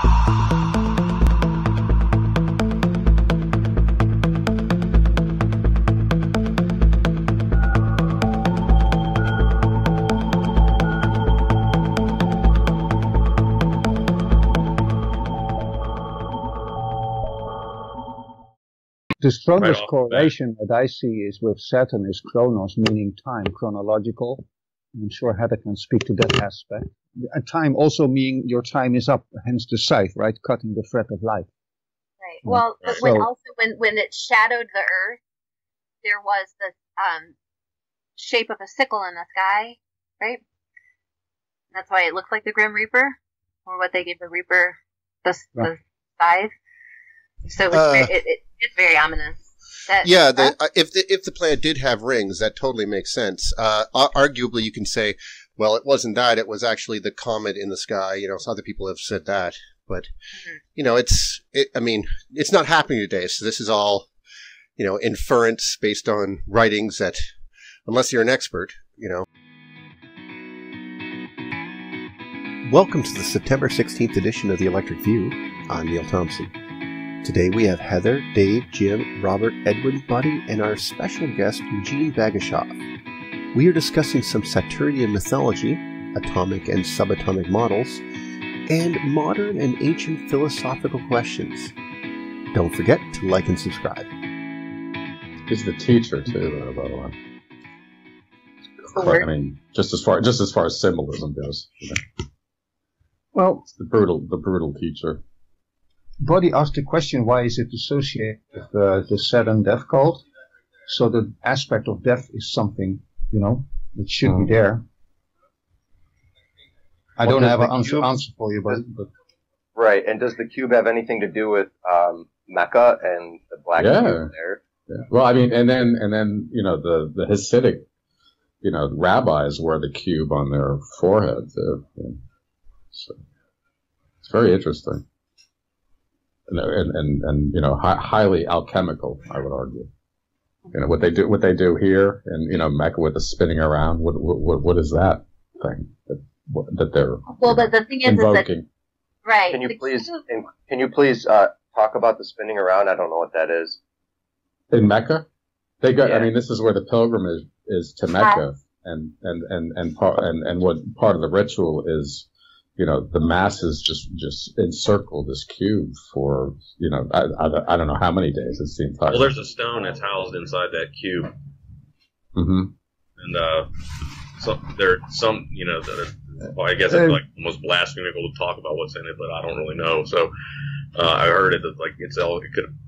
The strongest correlation that I see is with Saturn is Chronos, meaning time, chronological. I'm sure Heather can speak to that aspect. And time also meaning your time is up, hence the scythe, right? Cutting the thread of life. Right. Well, but when it shadowed the Earth, there was the shape of a sickle in the sky, right? That's why it looked like the Grim Reaper, or what they gave the Reaper, the scythe. So it was it's very ominous. If the planet did have rings, that totally makes sense. Arguably, you can say, well, it wasn't that; it was actually the comet in the sky. You know, so other people have said that, but you know, it's not happening today. So this is all, you know, inference based on writings that, unless you're an expert, you know. Welcome to the September 16th edition of the Electric View. I'm Neil Thompson. Today we have Heather, Dave, Jim, Robert, Edwin, Buddy, and our special guest, Eugene Bagashov. We are discussing some Saturnian mythology, atomic and subatomic models, and modern and ancient philosophical questions. Don't forget to like and subscribe. He's the teacher too, by the way. I mean, just as far as symbolism goes. You know. Well, it's the brutal teacher. Buddy asked the question, why is it associated with the Saturn death cult? So the aspect of death is something, you know, that should be there. I don't have an answer for you, but... Right, and does the cube have anything to do with Mecca and the black cube there? Yeah. Well, I mean, and then you know, the Hasidic, you know, rabbis wear the cube on their forehead too. Yeah. So it's very interesting. And you know, highly alchemical, I would argue. You know, what they do here, and you know, Mecca with the spinning around. What is that thing that they're but the thing invoking? Is that, right? Can you please talk about the spinning around? I don't know what that is. In Mecca, they got. Yeah. I mean, this is where the pilgrimage is to Mecca, and what part of the ritual is. You know, the masses just encircle this cube for, you know, I don't know how many days. It's the entire. Well, there's a stone that's housed inside that cube. Mm-hmm. And there's some, you know, I guess it's like almost blasphemical to talk about what's in it, but I don't really know. So I heard it that like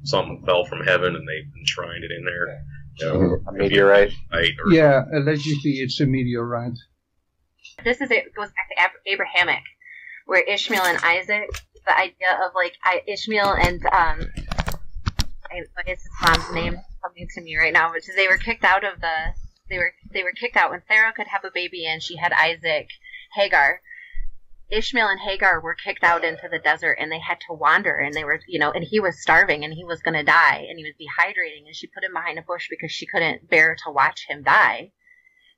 something fell from heaven and they enshrined it in there. You know, a meteorite. Yeah, allegedly it's a meteorite. This is it goes back to Abrahamic, where Ishmael and Isaac, the idea of like Ishmael and what is his mom's name coming to me right now, which is they were kicked out of they were kicked out when Sarah could have a baby and she had Isaac, Hagar. Ishmael and Hagar were kicked out into the desert and they had to wander, and they were, you know, and he was starving and he was going to die and he was dehydrating, and she put him behind a bush because she couldn't bear to watch him die.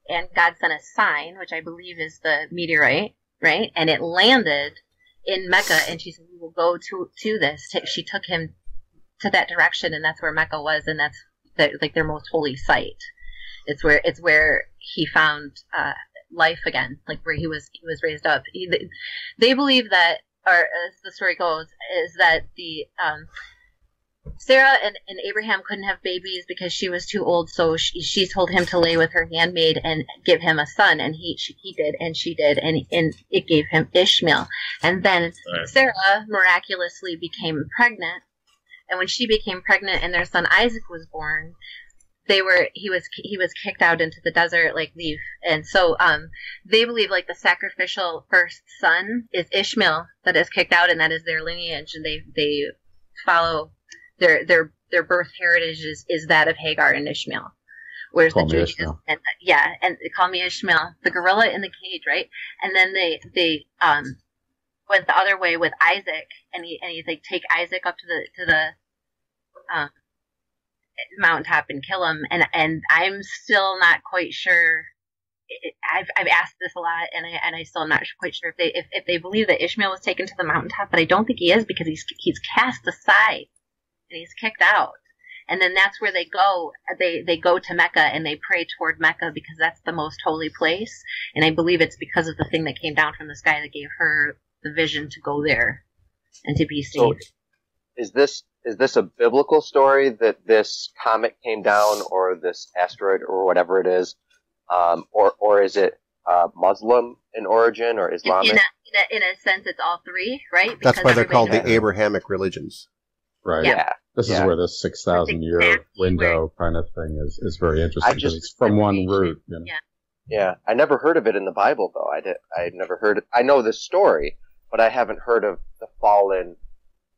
And God sent a sign, which I believe is the meteorite, right? And it landed in Mecca, and she said, we will go to this. She took him to that direction, and that's where Mecca was, and that's like their most holy site. It's where he found life again, like where he was raised up. They believe that, or as the story goes, is that the Sarah and Abraham couldn't have babies because she was too old, so she told him to lay with her handmaid and give him a son, and he did, and she did, and it gave him Ishmael. And then Sarah miraculously became pregnant, and when she became pregnant and their son Isaac was born, he was kicked out into the desert, like leave. And so they believe like the sacrificial first son is Ishmael that is kicked out, and that is their lineage, and they follow. Their birth heritage is that of Hagar and Ishmael, whereas the Jewish and they call me Ishmael, the gorilla in the cage, right? And then they went the other way with Isaac, and he like take Isaac up to the mountaintop and kill him, and I'm still not quite sure I've asked this a lot, and I still am not quite sure if they believe that Ishmael was taken to the mountaintop, but I don't think he is, because he's cast aside and he's kicked out. And then that's where they go. They go to Mecca and they pray toward Mecca because that's the most holy place. And I believe it's because of the thing that came down from the sky that gave her the vision to go there and to be saved. So is this a biblical story that this comet came down, or this asteroid, or whatever it is, or is it Muslim in origin or Islamic? In a sense, it's all three, right? That's why they're called the Abrahamic religions. Right. Yeah. This is where this 6,000-year window kind of thing is very interesting, because it's from one root. You know? Yeah. I never heard of it in the Bible, though. I never heard it. I know this story, but I haven't heard of the fallen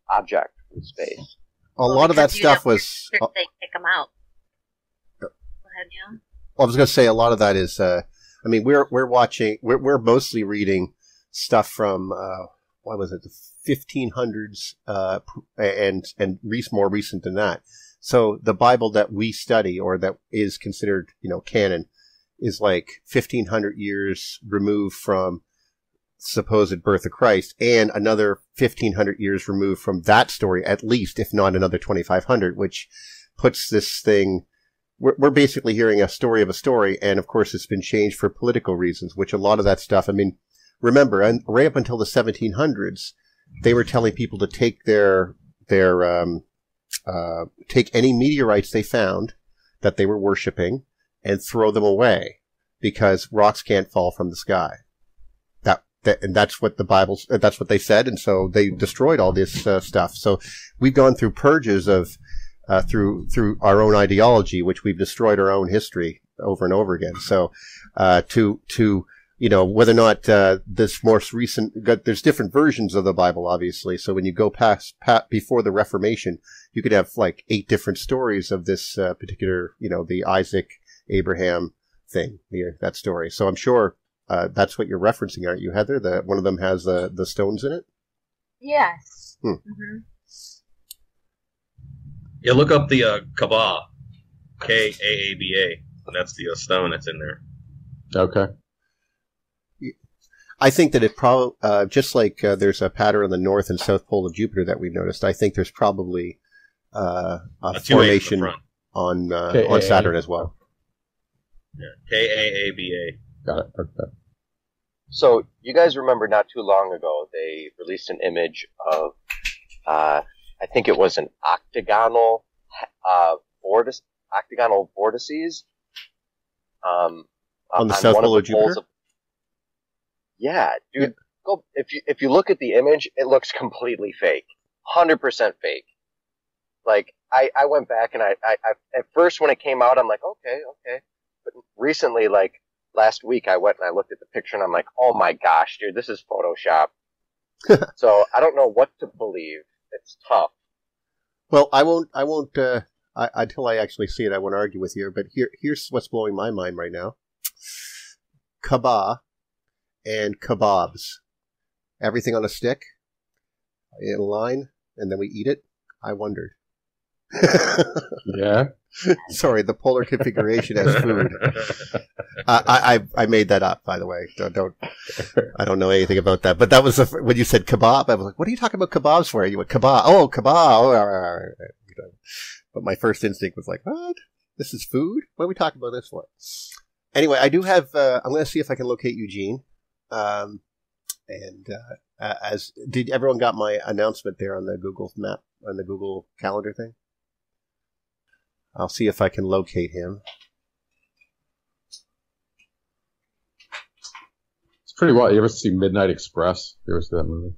object from space. A lot of that stuff was. They kick them out. Go ahead, Neil. I was going to say a lot of that is. I mean, we're mostly reading stuff from what was it, the 1500s, and more recent than that. So the Bible that we study, or that is considered, canon, is like 1500 years removed from supposed birth of Christ, and another 1500 years removed from that story, at least, if not another 2500, which puts this thing. We're basically hearing a story of a story, and of course it's been changed for political reasons, which a lot of that stuff, I mean, remember, and right up until the 1700s, they were telling people to take take any meteorites they found that they were worshiping and throw them away, because rocks can't fall from the sky. And that's what that's what they said, and so they destroyed all this stuff. So we've gone through purges of through our own ideology, which we've destroyed our own history over and over again. So whether or not this most recent, there's different versions of the Bible, obviously. So when you go before the Reformation, you could have like 8 different stories of this particular, the Isaac, Abraham thing, that story. So I'm sure that's what you're referencing, aren't you, Heather? One of them has the stones in it? Yes. Mm-hmm. Yeah, look up the Kaaba, Kaaba, and that's the stone that's in there. Okay. I think that it probably, just like there's a pattern on the north and south pole of Jupiter that we've noticed, I think there's probably a formation on Saturn as well. Yeah, Kaaba. Got it. Okay. So you guys remember not too long ago they released an image of, I think it was an octagonal vortices on the south pole of Jupiter. Yeah, dude. Go if you look at the image, it looks completely fake, 100% fake. Like I went back and I at first when it came out, I'm like, okay, but recently, like last week, I went and I looked at the picture and I'm like, oh my gosh, dude, this is Photoshop. So I don't know what to believe. It's tough. Well, I won't. Until I actually see it, I won't argue with you. But here's what's blowing my mind right now: Kaaba and kebabs, everything on a stick, in a line, and then we eat it. I wondered. Yeah. Sorry, the polar configuration as food. I made that up, by the way. I don't know anything about that. But that was when you said kebab, I was like, "What are you talking about kebabs for?" You went kebab. Oh, kebab. Oh, all right. But my first instinct was like, "What? This is food? What are we talking about this for?" Anyway, I do have. I'm going to see if I can locate Eugene. Did everyone got my announcement there on the Google map, on the Google Calendar thing? I'll see if I can locate him. It's pretty wild. You ever see Midnight Express? You ever see that movie?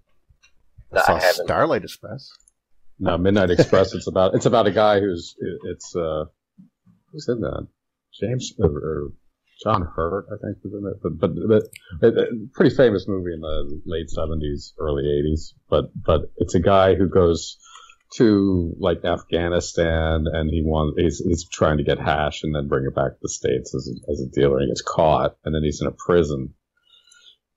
I saw Starlight Express. No, Midnight Express. It's about a guy who's who's in that? James or John Hurt, I think, was in it. But pretty famous movie in the late 70s, early 80s. But it's a guy who goes to like Afghanistan and he's trying to get hash and then bring it back to the States as a dealer. He gets caught and then he's in a prison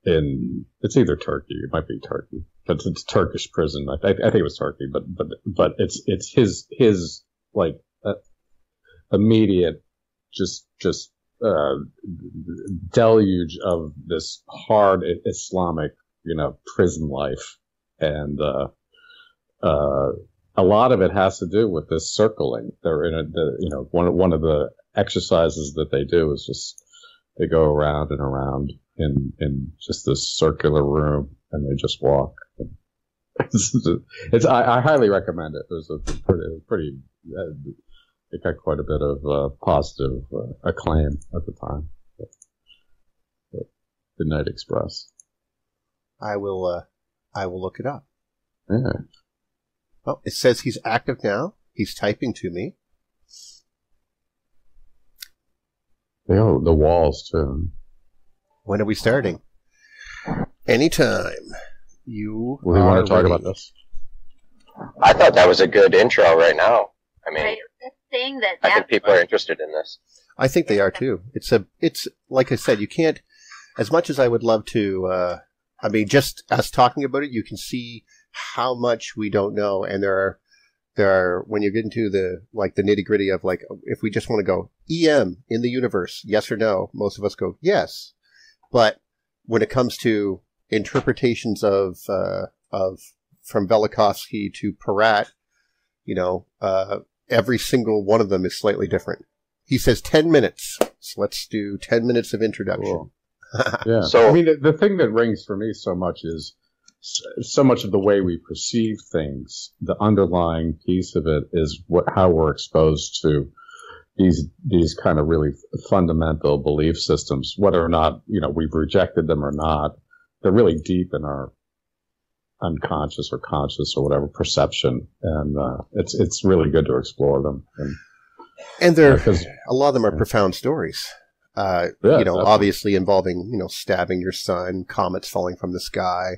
it's either Turkey, it might be Turkey, but it's a Turkish prison. I think it was Turkey, but it's his like immediate just deluge of this hard Islamic, prison life. And, a lot of it has to do with this circling. They're in one of the exercises that they do is just, they go around and around in just this circular room and they just walk. I highly recommend it. It was pretty, it got quite a bit of positive acclaim at the time. The Night Express. I will look it up. Yeah. Oh, it says he's active now. He's typing to me. Oh, the walls too. When are we starting? Anytime. You want to talk about this? I thought that was a good intro right now. I mean, I think people are interested in this. I think they are too. It's like I said, you can't, as much as I would love to, just us talking about it, you can see how much we don't know. And there are, when you get into the nitty gritty of if we just want to go EM in the universe, yes or no, most of us go yes. But when it comes to interpretations of from Velikovsky to Peratt, every single one of them is slightly different. He says 10 minutes. So let's do 10 minutes of introduction. Cool. Yeah. So, I mean, the thing that rings for me so much is so much of the way we perceive things. The underlying piece of it is how we're exposed to these kind of really fundamental belief systems, whether or not, we've rejected them or not. They're really deep in our unconscious or conscious or whatever perception. And, it's really good to explore them. And they're, a lot of them are profound stories. Obviously involving, stabbing your son, comets falling from the sky,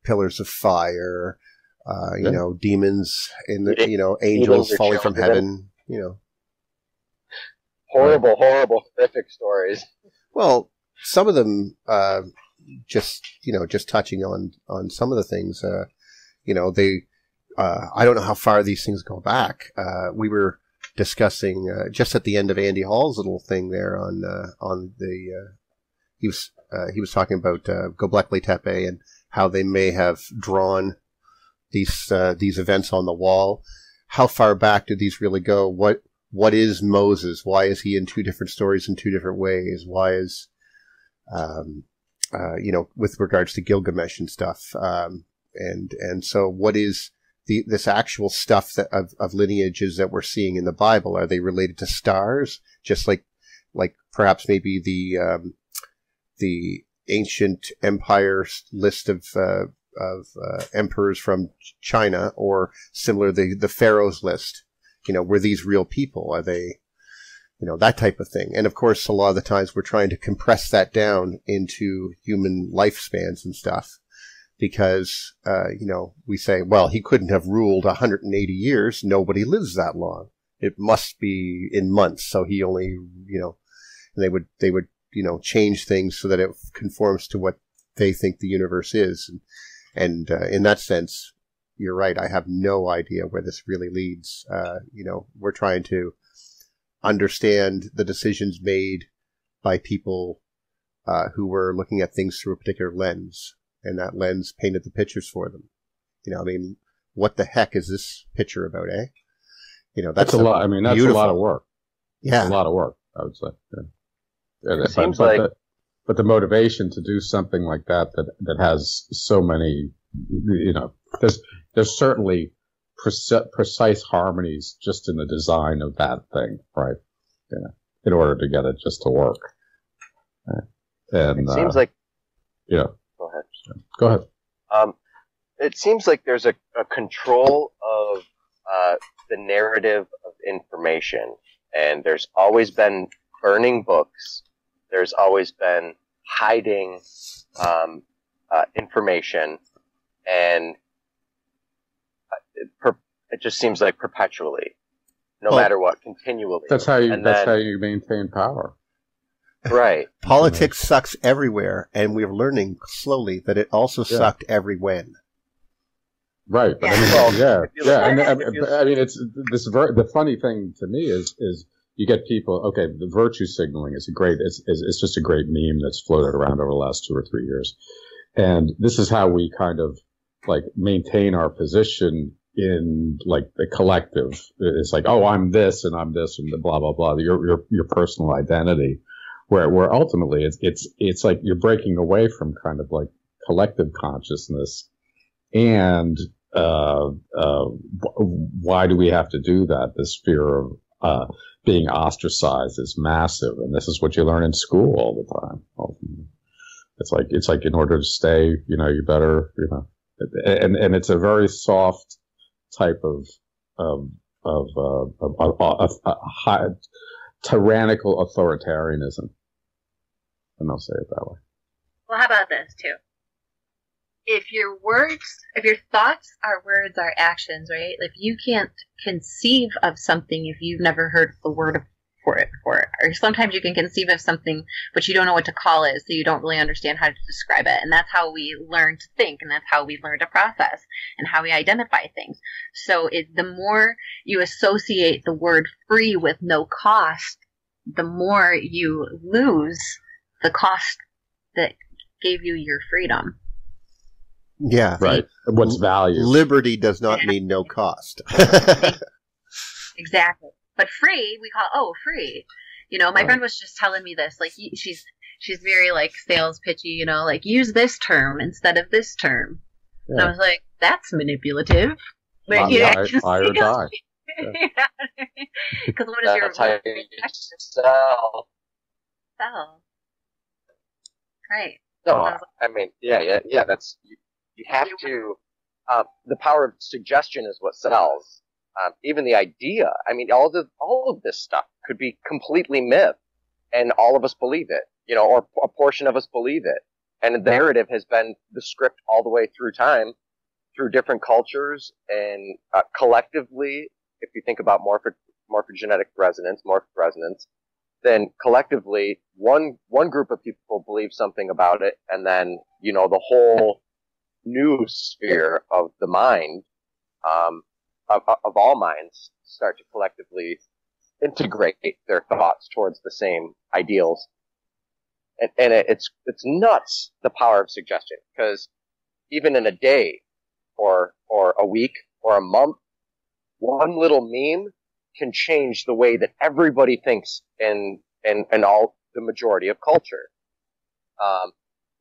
pillars of fire, demons in the, angels falling from heaven, Horrible, horrific stories. Well, some of them, just touching on some of the things, they, I don't know how far these things go back. We were discussing, just at the end of Andy Hall's little thing there he was talking about, Göbekli Tepe and how they may have drawn these events on the wall. How far back did these really go? What is Moses? Why is he in two different stories in two different ways? Why is, with regards to Gilgamesh and stuff. And so what is this actual stuff of lineages that we're seeing in the Bible? Are they related to stars? Just like perhaps maybe the ancient empire list of emperors from China, or similar, the Pharaoh's list. Were these real people? Are they, that type of thing. And of course, a lot of the times we're trying to compress that down into human lifespans and stuff because, we say, well, he couldn't have ruled 180 years. Nobody lives that long. It must be in months. So he only, and they would, change things so that it conforms to what they think the universe is. And in that sense, you're right. I have no idea where this really leads. We're trying to understand the decisions made by people who were looking at things through a particular lens, and that lens painted the pictures for them. What the heck is this picture about, eh? That's a lot. I mean, that's beautiful. A lot of work. Yeah. It's a lot of work, I would say. Yeah. It seems like... But the motivation to do something like that has so many, there's certainly precise harmonies just in the design of that thing, right? In order to get it just to work. And it seems like, Go ahead. It seems like there's a control of the narrative of information, and there's always been burning books. There's always been hiding information, and it just seems like perpetually, no matter what, continually. That's how you maintain power. Right. Politics sucks everywhere, and we're learning slowly that it also sucked every when. Right. But I mean, it's the funny thing to me is you get people. Okay, the virtue signaling is it's just a great meme that's floated around over the last 2 or 3 years, and this is how we kind of like maintain our position in like the collective. It's like, oh, I'm this and blah blah blah. Your personal identity, where ultimately it's like you're breaking away from kind of like collective consciousness. And why do we have to do that? This fear of being ostracized is massive, and this is what you learn in school all the time. Ultimately. It's like in order to stay, you better, and it's a very soft type of high, tyrannical authoritarianism, and I'll say it that way. Well, how about this too? If your thoughts are words, are actions, right? If you can't conceive of something if you've never heard the word for it before, or sometimes you can conceive of something but you don't know what to call it, so you don't really understand how to describe it. And that's how we learn to think, and that's how we learn to process, and how we identify things. So the more you associate the word free with no cost, the more you lose the cost that gave you your freedom. Yeah. Right. What's value? Liberty does not mean no cost. Exactly. But free, we call, free. My friend was just telling me this. Like, she's very, like, sales pitchy, like, use this term instead of this term. Yeah. And I was like, that's manipulative. But, buy or die. Because what is your... Sell. Right. No, I mean, yeah, that's... You have to, the power of suggestion is what sells. Even the idea, I mean, all of this stuff could be completely myth, and all of us believe it, or a portion of us believe it. And the narrative has been the script all the way through time, through different cultures, and collectively, if you think about morphogenetic resonance, morphic resonance, then collectively, one group of people believe something about it, and then, the whole new sphere of the mind, of all minds, start to collectively integrate their thoughts towards the same ideals. And it's nuts, the power of suggestion, because even in a day, or a week, or a month, one little meme can change the way that everybody thinks in all the majority of culture.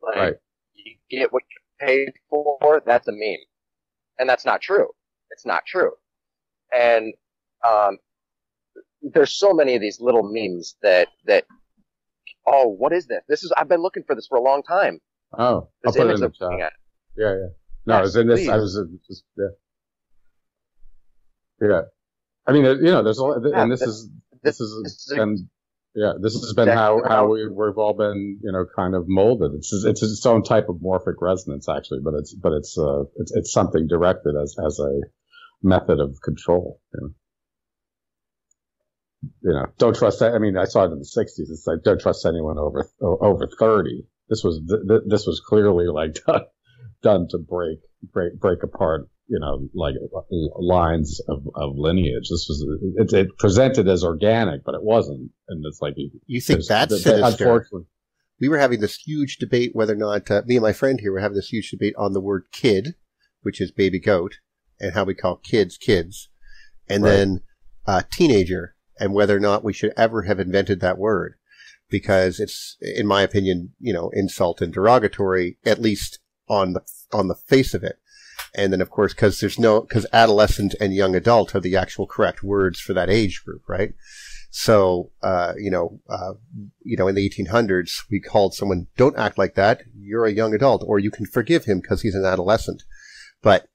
Right. You get what you paid for, that's a meme. And that's not true. It's not true. And there's so many of these little memes that oh, what is this? I've been looking for this for a long time. Oh, this I'll put image it in the chat. Yeah. No, yes, I was in this. please. I was just yeah. I mean, there's a lot, and this has been how we've all been, kind of molded. It's its own type of morphic resonance, actually, but it's something directed as a method of control. Don't trust that. I mean, I saw it in the 60s. It's like, don't trust anyone over 30. This was clearly like done to break apart, like lines of lineage. It presented as organic, but it wasn't. And it's like, you think that's sinister? Unfortunately. We were having this huge debate whether or not, me and my friend here were having this huge debate on the word kid, which is baby goat, and how we call kids, and right. then teenager, and whether or not we should ever have invented that word, because it's, in my opinion, insult and derogatory, at least on the face of it. And then, of course, because adolescent and young adult are the actual correct words for that age group, right? So, in the 1800s, we called someone, don't act like that, you're a young adult, or you can forgive him because he's an adolescent. But,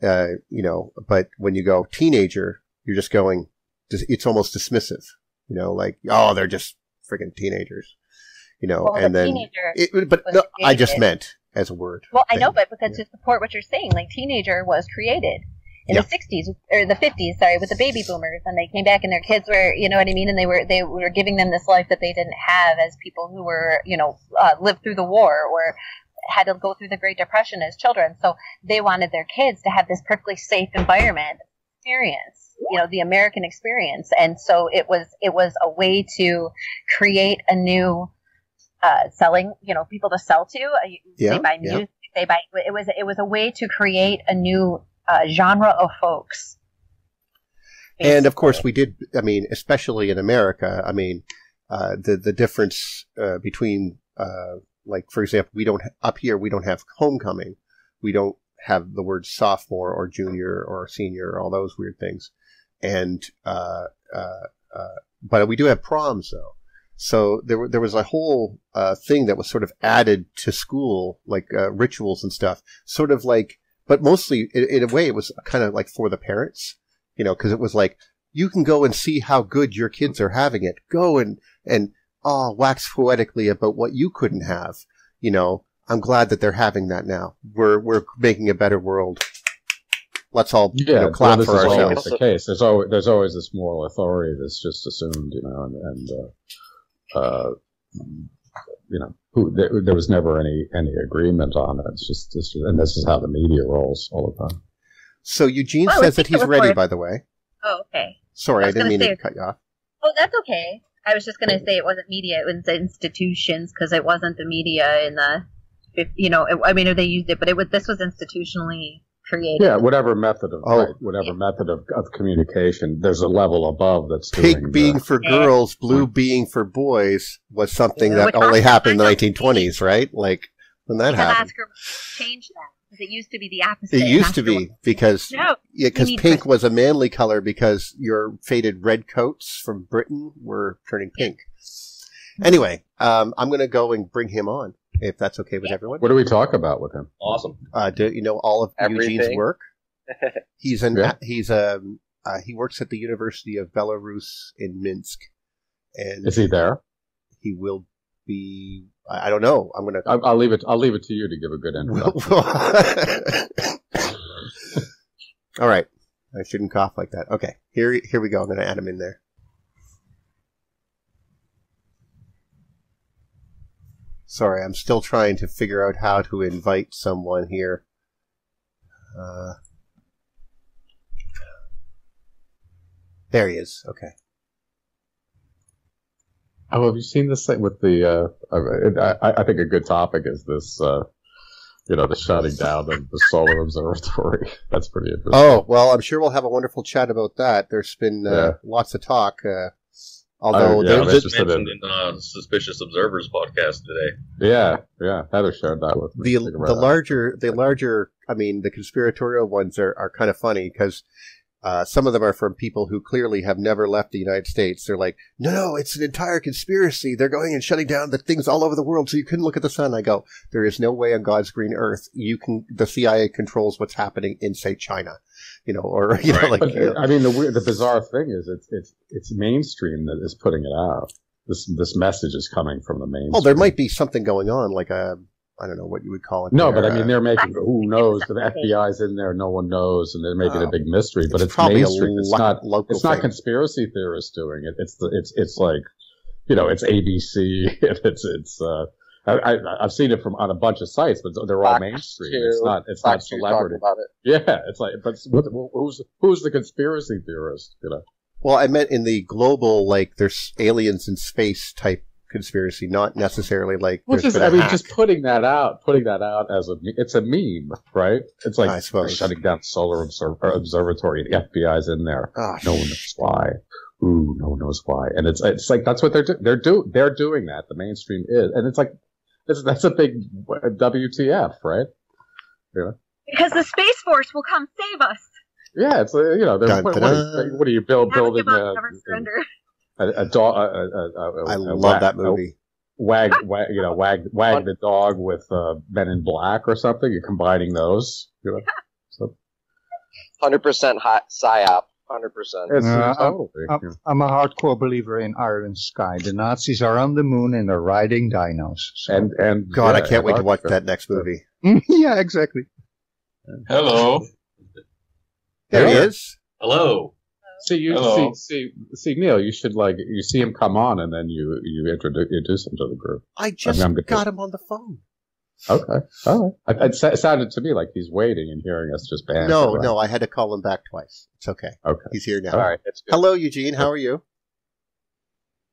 but when you go teenager, you're just going, it's almost dismissive, like, oh, they're just freaking teenagers, well, and then, I just meant as a word. Well, I know, but because to support what you're saying, like, teenager was created in the 60s, or the 50s, sorry, with the baby boomers, and they came back and their kids were, you know what I mean? And they were giving them this life that they didn't have as people who were, lived through the war or had to go through the Great Depression as children. So they wanted their kids to have this perfectly safe environment. experience, the American experience. And so it was a way to create a new selling, people to sell to. They buy music. They buy. It was a way to create a new genre of folks. Basically. And of course, we did. I mean, especially in America. I mean, the difference between, like, for example, we don't have homecoming. We don't have the word sophomore or junior or senior, all those weird things. And, but we do have proms though. So there was a whole, thing that was sort of added to school, like, rituals and stuff, sort of like, but mostly in a way it was kind of like for the parents, cause it was like, you can go and see how good your kids are having it. Go and wax poetically about what you couldn't have. I'm glad that they're having that now. We're making a better world. Let's all clap for ourselves. This is always the case. There's always this moral authority that's just assumed, there was never any agreement on it. It's just, and this is how the media rolls all the time. So Eugene says that he's ready, by the way. Oh, okay. Sorry, I didn't mean to cut you off. Oh, that's okay. I was just going to say it wasn't media, it was institutions, because it wasn't the media in the, they used it, but this was institutionally created. Yeah, whatever method of communication, there's a level above that's pink being for girls, blue being for boys was something that only happened in the 1920s, right? Like, when that happened. Change that. Because it used to be the opposite. It used to be because pink was a manly color because your faded red coats from Britain were turning pink. Anyway, I'm going to go and bring him on if that's okay with everyone. What do we talk about with him? Awesome. Do you know all of Everything. Eugene's work? He works at the University of Belarus in Minsk. And is he there? He will be. I don't know. I'll leave it to you to give a good intro. All right. I shouldn't cough like that. Okay. Here we go. I'm going to add him in there. Sorry, I'm still trying to figure out how to invite someone here. There he is. Okay. Oh, have you seen this thing with the? I think a good topic is this. The shutting down of the solar observatory. That's pretty interesting. Oh well, I'm sure we'll have a wonderful chat about that. There's been lots of talk. Although there's just mentioned in the Suspicious Observers podcast today. Yeah, Heather shared that with me. The larger. I mean, the conspiratorial ones are kind of funny because. Some of them are from people who clearly have never left the United States. They're like, no, it's an entire conspiracy. They're going and shutting down the things all over the world so you couldn't look at the sun. I go, there is no way on God's green earth the CIA controls what's happening in, say, China, I mean, the bizarre thing is it's mainstream that is putting it out. This message is coming from the mainstream. Oh, there might be something going on, like I don't know what you would call it. No, but I mean, they're making, who knows? The FBI's in there, no one knows, and they're making a big mystery, but it's mainstream. It's not conspiracy theorists doing it. It's like, it's ABC. I've seen it on a bunch of sites, but they're all mainstream. It's not celebrity. About it. Yeah, it's like, but who's the conspiracy theorist, Well, I meant in the global, like, there's aliens in space type conspiracy, not necessarily like. Just putting that out as it's a meme, right? It's like, I suppose, shutting down solar observatory. The FBI's in there. Oh, no one knows why. Ooh, no one knows why. And it's like that's what they're doing that. The mainstream is, and it's like that's a big WTF, right? Because the Space Force will come save us. Yeah, it's what are you building? A dog. I love that movie. Wag the dog with Men in Black or something. You're combining those. 100% hot psyop. 100%. I'm a hardcore believer in Iron Sky. The Nazis are on the moon and they're riding dinos. So. And God, I can't wait to watch that next movie. Yeah, exactly. Hello. There he is. Hello. See, Neil, you should you see him come on and then you introduce him to the group. I just got him on the phone. Okay. All right. It sounded to me like he's waiting and hearing us just banter. No, I had to call him back twice. It's okay. Okay. He's here now. All right, that's good. Hello, Eugene. How are you?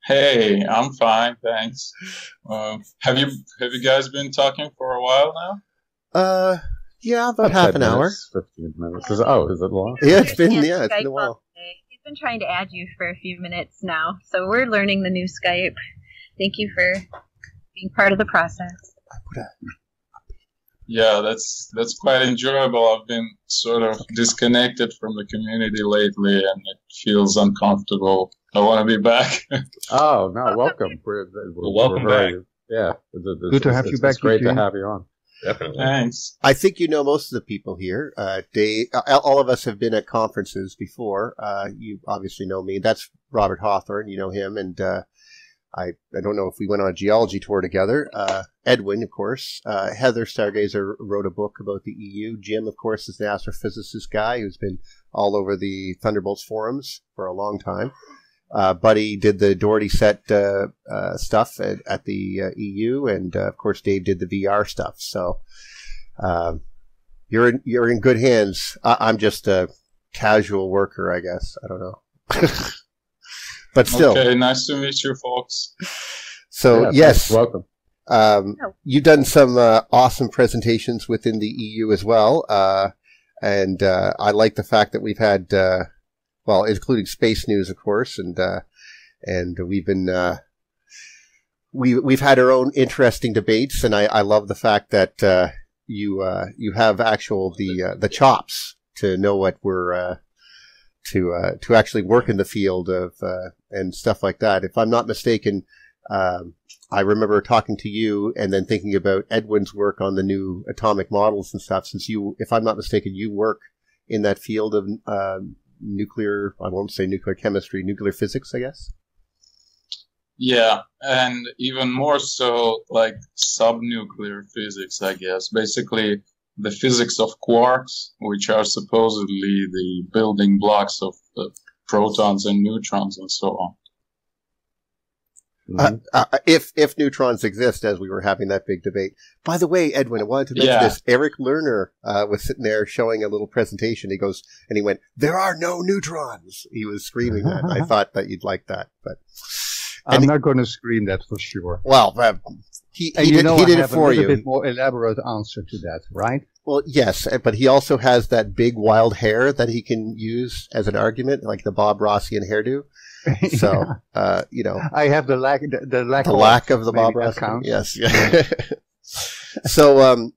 Hey, I'm fine, thanks. Have you guys been talking for a while now? Yeah, about half an hour. 15 minutes. Is it long? Yeah, it's been Understand a Skype while. all day. He's been trying to add you for a few minutes now, so we're learning the new Skype. Thank you for being part of the process. Yeah, that's quite enjoyable. I've been sort of disconnected from the community lately, and it feels uncomfortable. I want to be back. Oh, no, welcome. Welcome back. Yeah. Good to have you back, It's great Eugene. to have you on. Definitely. Thanks. I think you know most of the people here. Dave, all of us have been at conferences before. You obviously know me. That's Robert Hawthorne. You know him. And I don't know if we went on a geology tour together. Edwin, of course. Heather Stargazer wrote a book about the EU. Jim, of course, is the astrophysicist guy who's been all over the Thunderbolts forums for a long time. Buddy did the Doherty set stuff at the EU, and of course Dave did the VR stuff. So you're in good hands. I'm just a casual worker, I guess. I don't know, but still. Okay, nice to meet you, folks. So yes, yes, welcome. You've done some awesome presentations within the EU as well, and I like the fact that we've had. Well, including space news, of course, and we've been we've had our own interesting debates, and I love the fact that you have the chops to know what we're to actually work in the field of and stuff like that. If I'm not mistaken, I remember talking to you and then thinking about Edwin's work on the new atomic models and stuff. Since you, if I'm not mistaken, you work in that field of nuclear, I won't say nuclear chemistry, nuclear physics, I guess. Yeah, and even more so, like subnuclear physics, I guess. Basically, the physics of quarks, which are supposedly the building blocks of protons and neutrons and so on. If neutrons exist, as we were having that big debate. By the way, Edwin, I wanted to mention this. Eric Lerner was sitting there showing a little presentation. He goes, and he went, "There are no neutrons." He was screaming that. I thought that you'd like that, but I'm not going to scream that for sure. Well, he did it for you. I have a little bit more elaborate answer to that, right? Well, yes, but he also has that big wild hair that he can use as an argument, like the Bob Rossian hairdo. So, you know, I have the lack of the Bob Rossian. Yes. Yeah. So,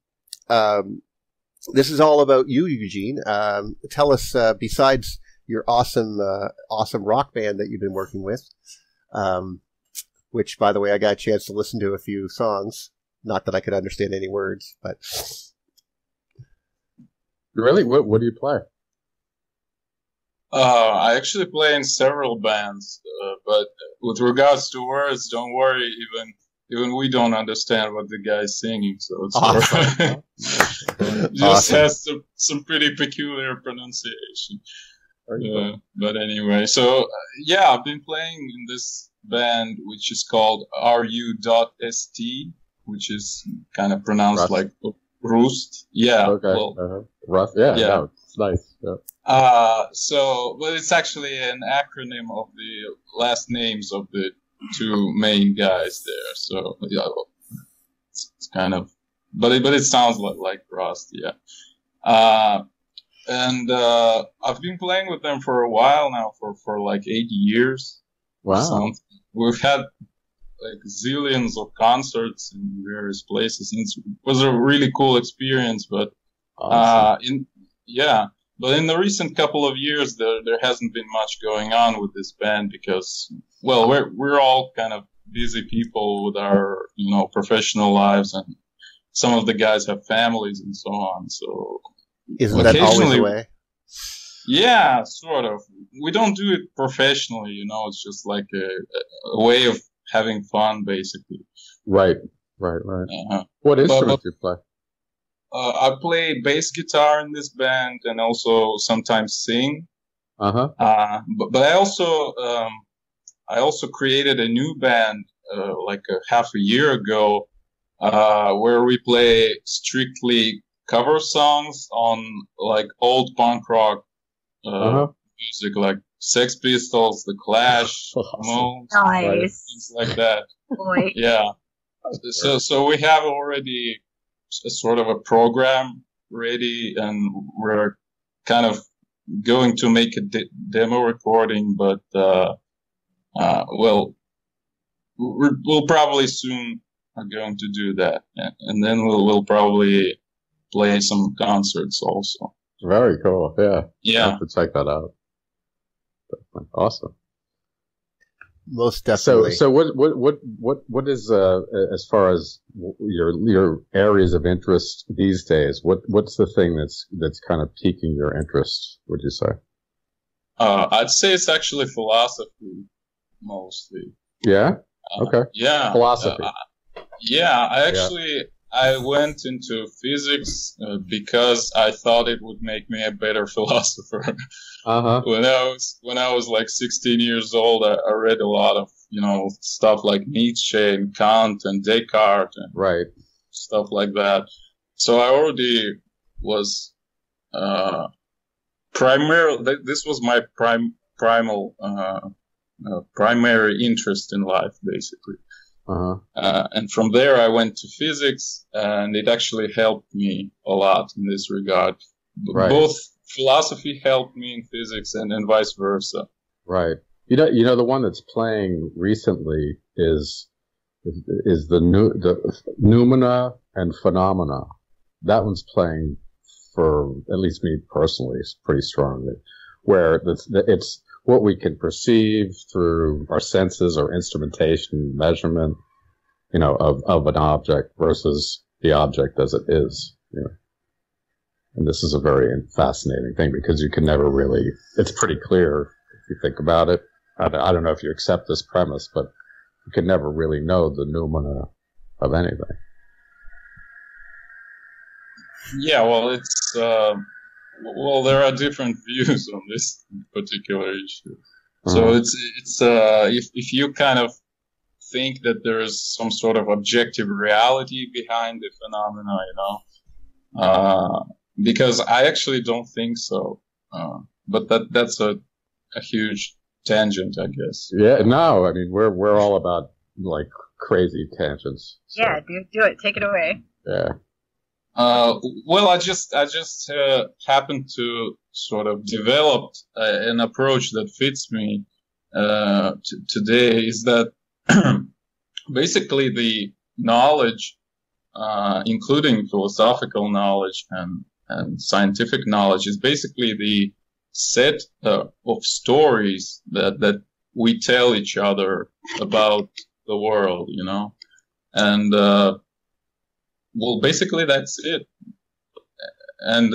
this is all about you, Eugene. Tell us, besides your awesome rock band that you've been working with, which, by the way, I got a chance to listen to a few songs. Not that I could understand any words, but really, what do you play? I actually play in several bands, but with regards to words, don't worry. Even we don't understand what the guy's singing, so it's awesome. Just has some pretty peculiar pronunciation. But anyway, so yeah, I've been playing in this band which is called RU.ST, which is kind of pronounced Rust. like Roost. Yeah. Okay. Well, Rust. Yeah. yeah. No, it's nice. Yeah. But it's actually an acronym of the last names of the two main guys there. So yeah, it's kind of, but it sounds like Rust. Yeah. And I've been playing with them for a while now, for like 8 years. wow. We've had like zillions of concerts in various places, and it was a really cool experience. But Awesome. But in the recent couple of years, there hasn't been much going on with this band because, well, we're all kind of busy people with our professional lives, and some of the guys have families and so on. So Isn't that always the occasionally- way? yeah, sort of. We don't do it professionally, It's just like a way of having fun, basically. Right. Uh-huh. What instruments do you play? I play bass guitar in this band and also sometimes sing. Uh-huh. But I also created a new band like a half a year ago where we play strictly cover songs on like old punk rock music, like Sex Pistols, The Clash, Ramones, things like that. Boy. Yeah. So we have already a sort of a program ready, and we're kind of going to make a demo recording, but we'll probably soon are going to do that, and then we'll probably play some concerts also. Very cool. Yeah. Yeah. I have to check that out. Awesome. Most definitely. So what is as far as your areas of interest these days? What's the thing that's kind of piquing your interest? Would you say? I'd say it's actually philosophy mostly. Yeah. Okay. Yeah. Philosophy. I went into physics because I thought it would make me a better philosopher. When I was like 16 years old, I read a lot of stuff like Nietzsche and Kant and Descartes and stuff like that. So I already was this was my primary interest in life, basically. And from there, I went to physics, and it actually helped me a lot in this regard. Both philosophy helped me in physics, and vice versa. Right. You know, the one that's playing recently is the noumena and phenomena. That one's playing for at least me personally pretty strongly, where it's what we can perceive through our senses or instrumentation measurement, of an object versus the object as it is, And this is a very fascinating thing because you can never really, it's pretty clear if you think about it. I don't know if you accept this premise, but you can never really know the noumena of anything. Yeah, well, it's, there are different views on this particular issue. So it's if you kind of think that there is some sort of objective reality behind the phenomena, because I actually don't think so. But that's a huge tangent, I guess. Yeah, no, I mean we're all about like crazy tangents. So. Yeah, do it. Take it away. Yeah. Well, I just happened to sort of develop an approach that fits me today. Is that basically the knowledge, including philosophical knowledge and scientific knowledge, is basically the set of stories that we tell each other about the world, and well, basically that's it. And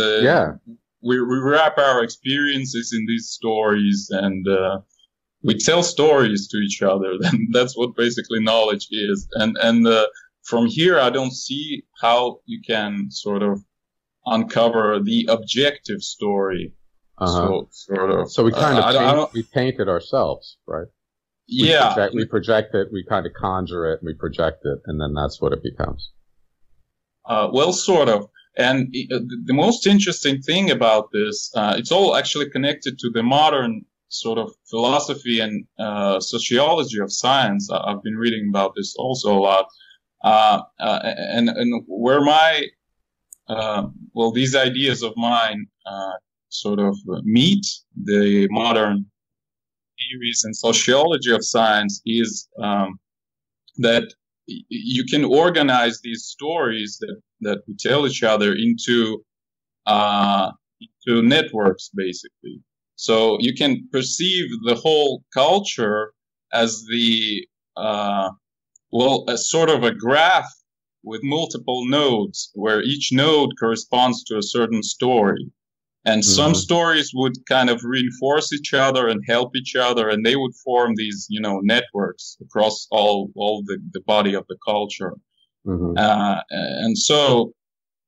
we wrap our experiences in these stories, and we tell stories to each other. That's what basically knowledge is. And from here, I don't see how you can sort of uncover the objective story. So we kind of we paint it ourselves, right? We project it, we kind of conjure it, we project it, and then that's what it becomes. Well, sort of. And the most interesting thing about this, it's all actually connected to the modern sort of philosophy and sociology of science. I've been reading about this also a lot. And where these ideas of mine sort of meet the modern theories and sociology of science is that you can organize these stories that we tell each other into networks, basically. So you can perceive the whole culture as as sort of a graph with multiple nodes, where each node corresponds to a certain story. And some stories would kind of reinforce each other and help each other, and they would form these, networks across all the body of the culture. And so,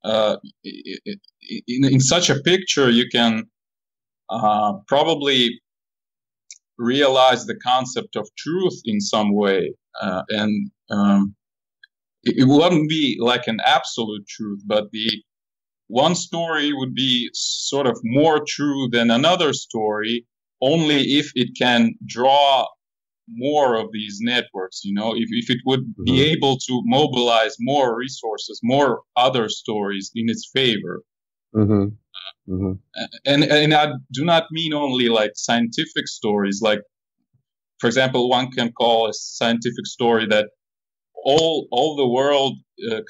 in such a picture, you can probably realize the concept of truth in some way. it wouldn't be like an absolute truth, but the one story would be sort of more true than another story, only if it can draw more of these networks, if it would be able to mobilize more resources, more other stories in its favor. And I do not mean only like scientific stories, like, for example, one can call a scientific story that all the world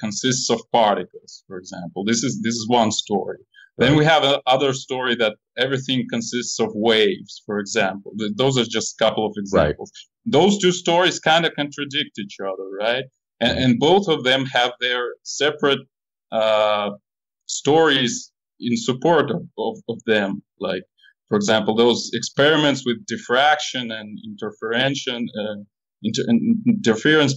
consists of particles, for example. This is one story. Then we have another story that everything consists of waves, for example. Those are just a couple of examples. Right. Those two stories kind of contradict each other, right? And both of them have their separate stories in support of them. Like, for example, those experiments with diffraction and interference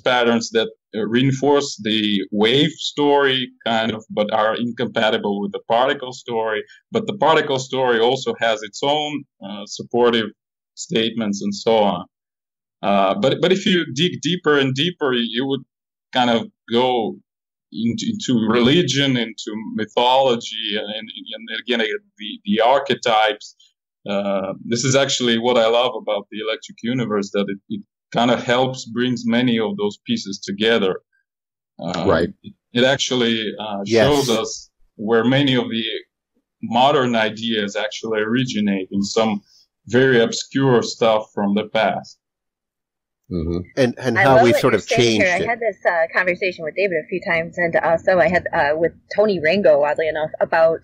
patterns that reinforce the wave story, kind of, but are incompatible with the particle story. But the particle story also has its own supportive statements and so on. But if you dig deeper and deeper, you would kind of go into religion, into mythology, and again, the archetypes. This is actually what I love about the electric universe, that it kind of brings many of those pieces together. Right. It actually shows us where many of the modern ideas actually originate in some very obscure stuff from the past. And how we sort of changed it. I had this conversation with David a few times, and also I had with Tony Rango, oddly enough, about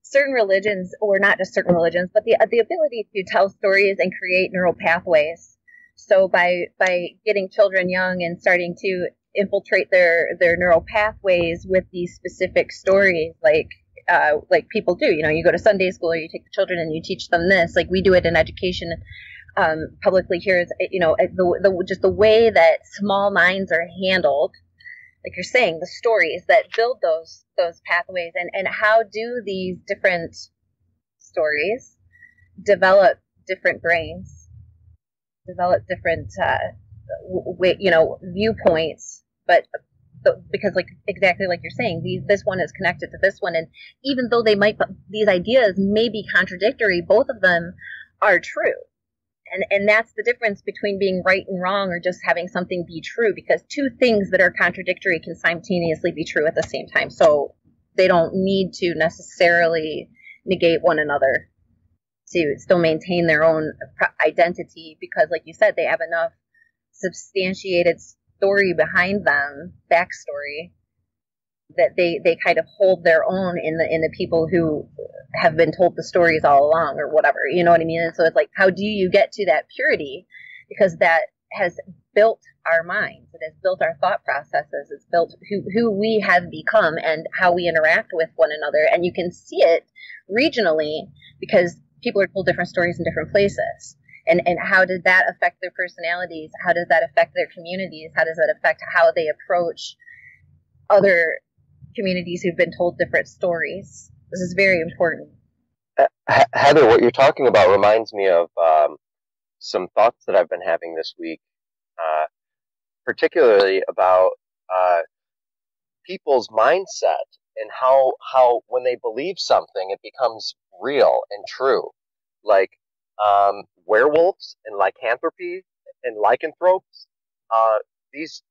certain religions, or not just certain religions, but the ability to tell stories and create neural pathways. So by getting children young and starting to infiltrate their neural pathways with these specific stories, like people do, you go to Sunday school, or you take the children and you teach them this, like we do it in education publicly here, is just the way that small minds are handled, like you're saying, the stories that build those pathways, and how do these different stories develop different brains, develop different viewpoints, but because exactly like you're saying, this one is connected to this one, and even though these ideas may be contradictory, both of them are true. And that's the difference between being right and wrong, or just having something be true, because two things that are contradictory can simultaneously be true at the same time. So they don't need to necessarily negate one another to still maintain their own identity, because, like you said, they have enough substantiated story behind them, backstory, that they kind of hold their own in the people who have been told the stories all along, or whatever, you know what I mean? And so it's like, how do you get to that purity? Because that has built our minds, it has built our thought processes, it's built who we have become and how we interact with one another. And you can see it regionally, because people are told different stories in different places. And how did that affect their personalities? How does that affect their communities? How does that affect how they approach other communities who've been told different stories? This is very important. Heather, what you're talking about reminds me of some thoughts that I've been having this week, particularly about people's mindset and how when they believe something, it becomes real and true. Like werewolves and lycanthropy and lycanthropes. These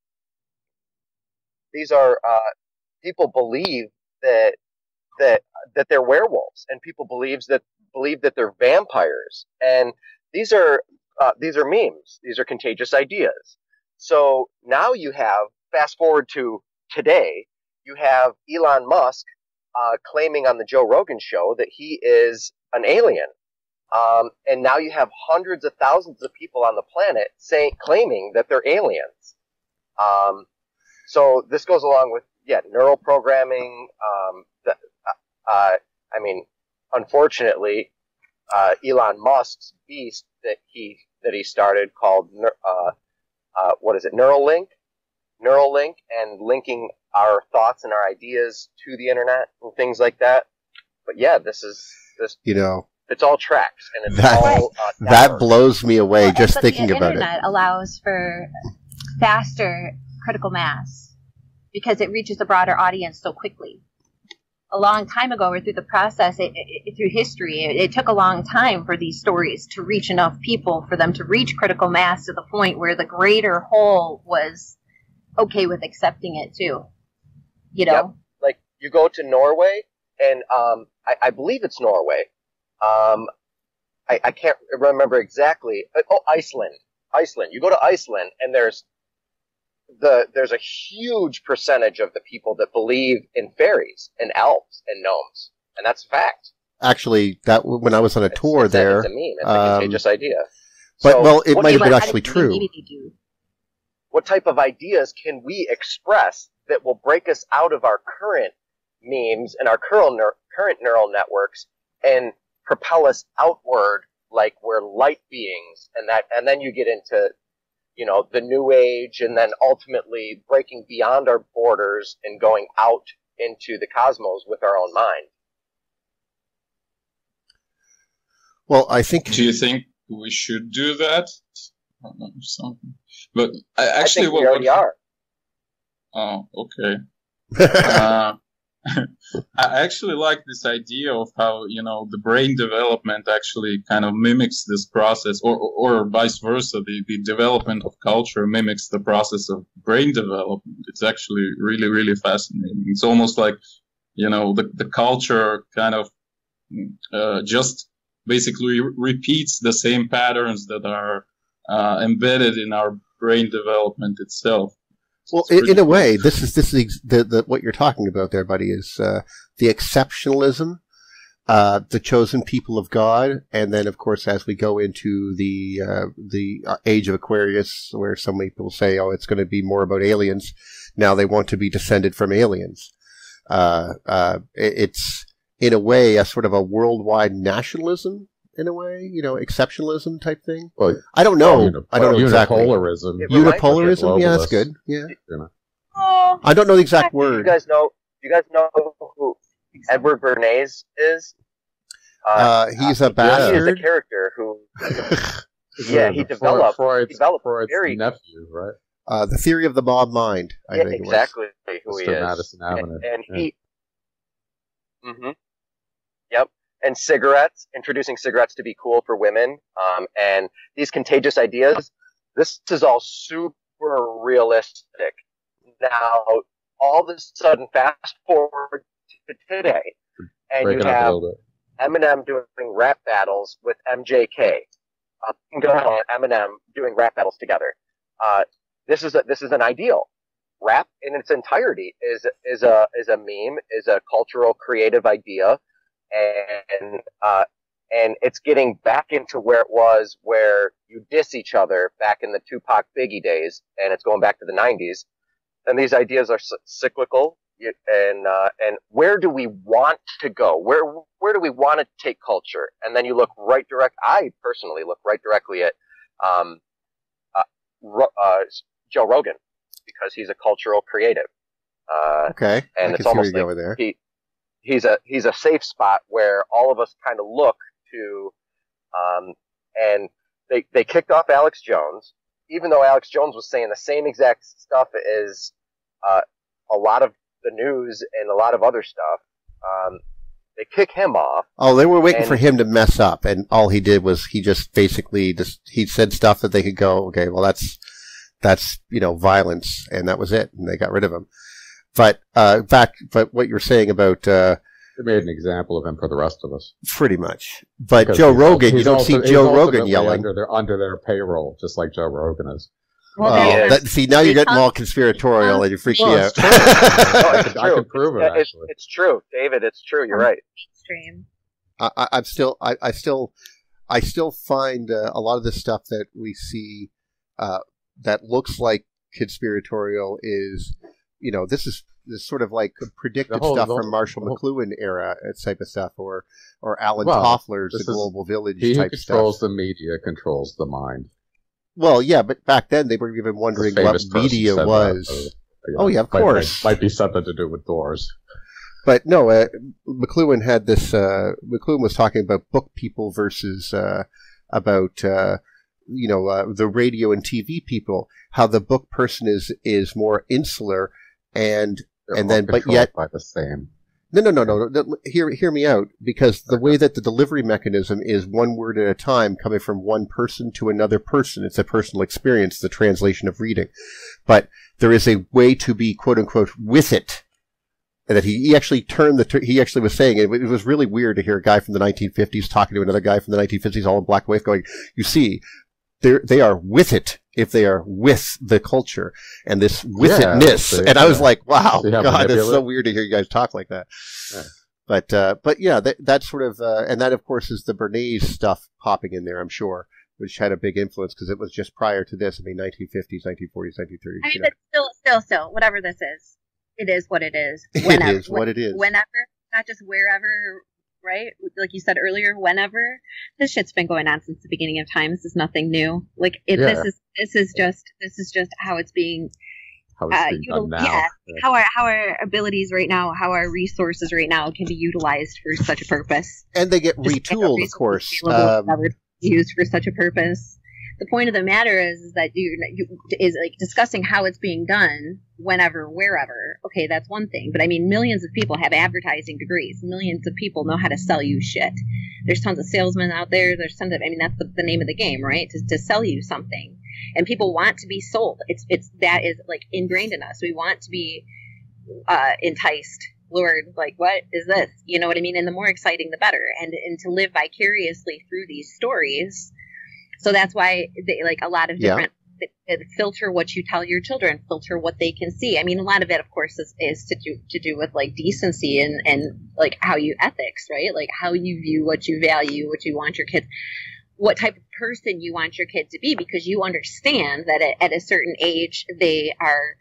are people believe that they're werewolves, and people believe that they're vampires, and these are memes. These are contagious ideas. So now you have, fast forward to today, you have Elon Musk claiming on the Joe Rogan show that he is an alien, and now you have hundreds of thousands of people on the planet claiming that they're aliens. So this goes along with neural programming. I mean, unfortunately, Elon Musk's beast that he started called Neuralink, and linking our thoughts and our ideas to the internet and things like that. But yeah, this it's all tracks, and it's all that blows me away just thinking about it. The internet allows for faster critical mass. because it reaches a broader audience so quickly. A long time ago, or through the process, through history, it took a long time for these stories to reach enough people for them to reach critical mass to the point where the greater whole was okay with accepting it too. You know? Yep. Like, you go to Norway, and I believe it's Norway. I can't remember exactly. Oh, Iceland. You go to Iceland, and there's a huge percentage of the people that believe in fairies and elves and gnomes, and that's a fact. Actually, that when I was on a tour there, it's a meme. It's a contagious idea. But So well, it what might have type- been actually true. What type of ideas can we express that will break us out of our current memes and our current neural networks and propel us outward like we're light beings, and then you get into, you know, the new age, and then ultimately breaking beyond our borders and going out into the cosmos with our own mind. Well, I think. Do you think we should do that? I don't know, something. But I think we already are. Oh, okay. I actually like this idea of how, you know, the brain development actually kind of mimics this process, or vice versa. The development of culture mimics the process of brain development. It's actually really, really fascinating. It's almost like, you know, the culture kind of just basically repeats the same patterns that are embedded in our brain development itself. Well, in a way, this is the what you're talking about there, buddy, is the exceptionalism, the chosen people of God, and then, of course, as we go into the age of Aquarius, where so many people say, "Oh, it's going to be more about aliens," now they want to be descended from aliens. It's in a way a sort of a worldwide nationalism. In a way, you know, exceptionalism type thing. Well, I don't know. I don't know exactly. Unipolarism. Unipolarism. Yeah, that's good. Yeah. You know. I don't know the exact word. You guys know who Edward Bernays is? He's a He bastard. is a character who, he developed Freud's very nephew, right? The theory of the mob mind. I think exactly who he Mr. is. Madison Avenue. And he, yep. And cigarettes, introducing cigarettes to be cool for women, and these contagious ideas. This is all super realistic. Now, all of a sudden, fast forward to today, and you have Eminem doing rap battles with MJK. Eminem doing rap battles together. This is an ideal. Rap in its entirety is a meme, is a cultural creative idea. And it's getting back into where it was, where you diss each other back in the Tupac Biggie days, and it's going back to the 90s. And these ideas are cyclical. And where do we want to go? Where do we want to take culture? And then you look I personally look right directly at Joe Rogan, because he's a cultural creative. Okay. And I it's can see almost where like you're going there. he's a safe spot where all of us kind of look to, and they kicked off Alex Jones, even though Alex Jones was saying the same exact stuff as a lot of the news and a lot of other stuff. They kick him off. Oh, they were waiting for him to mess up, and all he did was he just basically he said stuff that they could go, okay, well that's violence, and that was it, and they got rid of him. But but what you're saying about they made an example of him for the rest of us, pretty much. But Joe Rogan, you don't see Joe Rogan yelling under their payroll, just like Joe Rogan is. See, now you're getting all conspiratorial, and you're freaking me out. I can prove it. Actually, it's true, David. It's true. You're right. Extreme. I still find a lot of the stuff that we see that looks like conspiratorial is, this is sort of like predicted stuff from Marshal MacLuan era type of stuff, or Alan Toffler's The Global Village type stuff. He controls the media, controls the mind. Well, yeah, but back then they were even wondering what media was. Oh, yeah, of course. Might be something to do with doors. But no, MacLuan had this. MacLuan was talking about book people versus about the radio and TV people. How the book person is more insular, and They're all then, but controlled yet, by the same. No. Hear me out, because the way that the delivery mechanism is one word at a time, coming from one person to another person. It's a personal experience, the translation of reading. But there is a way to be, quote unquote, with it. And that he actually turned he actually was saying, it was really weird to hear a guy from the 1950s talking to another guy from the 1950s, all in black and white, going, you see, they are with it if they are with the culture and this with itness. And I was like, wow, God, it's so weird to hear you guys talk like that. Yeah. But yeah, that's sort of, and that of course is the Bernays stuff popping in there, I'm sure, which had a big influence because it was just prior to this. I mean, 1950s, 1940s, 1930s. I mean, but still, whatever this is, it is what it is. Whenever, it is what it is. Whenever, not just wherever. Right? Like you said earlier, whenever. This shit's been going on since the beginning of time. This is nothing new. Like this is just how it's being done now. Yeah. How our abilities right now, how our resources right now can be utilized for such a purpose. And they get retooled, of course. Used for such a purpose. The point of the matter is that is like discussing how it's being done whenever, wherever. Okay, that's one thing. But I mean, millions of people have advertising degrees. Millions of people know how to sell you shit. There's tons of salesmen out there. There's tons of, I mean, that's the name of the game, right? To sell you something. And people want to be sold. That is like ingrained in us. We want to be enticed, lured, like, what is this? You know what I mean? And the more exciting, the better. And to live vicariously through these stories. So that's why like a lot of different filter what you tell your children, filter what they can see. I mean, a lot of it, of course, is to do with like decency and like how you ethics, right? Like how you view, what you value, what you want your kids, what type of person you want your kid to be, because you understand that at a certain age they are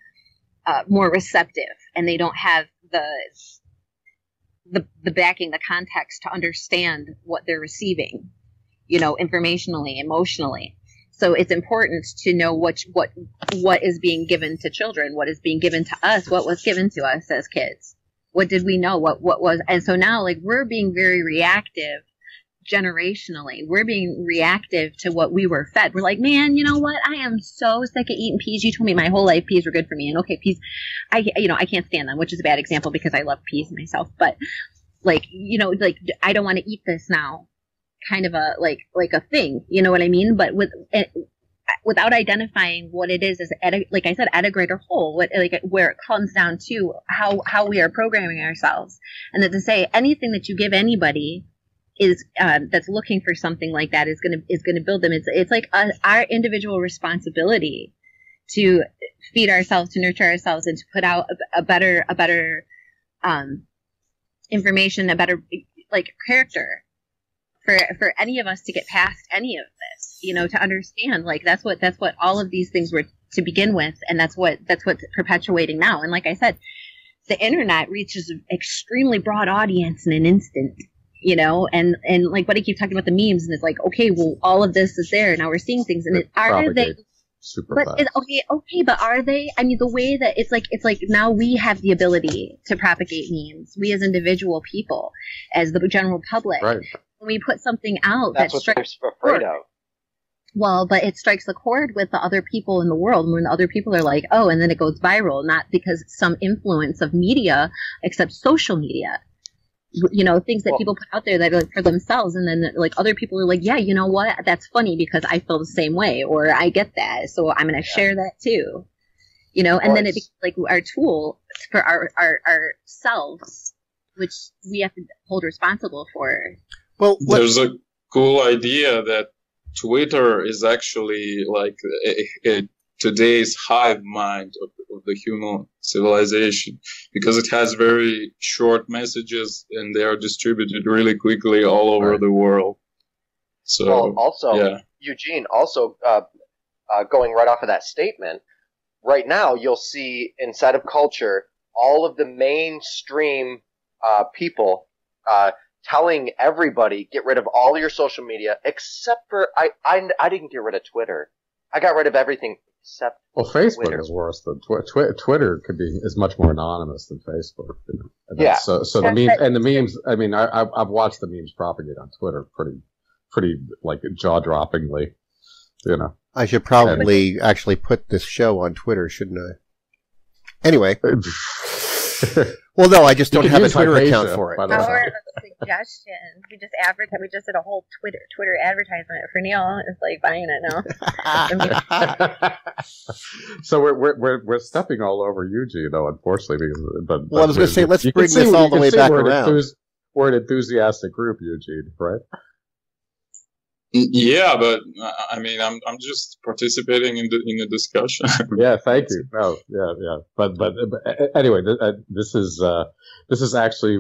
more receptive and they don't have the backing, the context to understand what they're receiving. You know, informationally, emotionally. So it's important to know what is being given to children, what is being given to us, what was given to us as kids. What did we know? What was, and so now like we're being very reactive generationally. We're being reactive to what we were fed. We're like, man, you know what? I am so sick of eating peas. You told me my whole life peas were good for me. And okay, peas, I can't stand them, which is a bad example because I love peas myself. But like, you know, like I don't want to eat this now. Kind of a like a thing, you know what I mean? But without identifying what it is like I said, at a greater whole, where it comes down to how we are programming ourselves, and that to say anything that you give anybody is that's looking for something like that is gonna build them. It's like our individual responsibility to feed ourselves, to nurture ourselves, and to put out a better information, a better like character. For any of us to get past any of this, you know, to understand, like that's what all of these things were to begin with, and that's what's perpetuating now. And like I said, the internet reaches an extremely broad audience in an instant, you know, and like Buddy keeps talking about the memes, and it's like, okay, well, all of this is there now. We're seeing things, and are they? Super but fast. Okay, but are they? I mean, the way that it's like now we have the ability to propagate memes. We as individual people, as the general public. Right. When we put something out that's that what they're strikes afraid of. Well, but it strikes a chord with the other people in the world when other people are like, oh, and then it goes viral, not because some influence of media, except social media. You know, things that people put out there that are like for themselves, and then like other people are like, yeah, you know what? That's funny because I feel the same way, or I get that, so I'm going to share that too. You know, and then it becomes like our tool for our selves, which we have to hold responsible for. Well, there's a cool idea that Twitter is actually like today's hive mind of the human civilization, because it has very short messages and they are distributed really quickly all over the world. So, Eugene, also going right off of that statement, right now you'll see inside of culture all of the mainstream people telling everybody, get rid of all your social media, except for, I didn't get rid of Twitter. I got rid of everything except Facebook Twitter. is worse than Twitter is much more anonymous than Facebook. You know? Yeah. So the memes, and the memes, I mean, I've watched the memes propagate on Twitter pretty like jaw-droppingly, you know. I should probably actually put this show on Twitter, shouldn't I? Anyway. Well, no, I just don't have a Twitter account for it. Or a suggestion. We just advertise. We just did a whole Twitter advertisement for Neil. It's like buying it now. So we're stepping all over Eugene, though, unfortunately. But I was going to say, let's bring this all the way back around. We're an enthusiastic group, Eugene, right? Yeah, but I mean, I'm just participating in the discussion. Yeah, thank you. No, yeah. But anyway, this is actually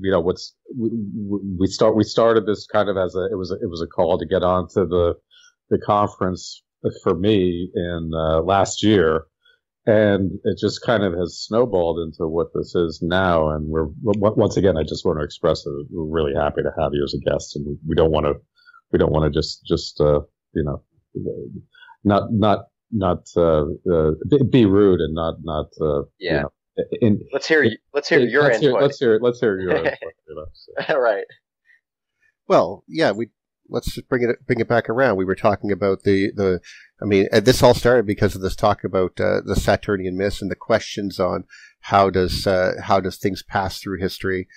we started this kind of as it was a call to get onto the conference for me in last year, and it just kind of has snowballed into what this is now. And we're once again, I just want to express that we're really happy to have you as a guest, and we don't want to just be rude and not yeah. Let's hear your input. Let's hear your input. All right. Well, yeah, let's just bring it back around. We were talking about this all started because of this talk about the Saturnian myths and the questions on how does things pass through history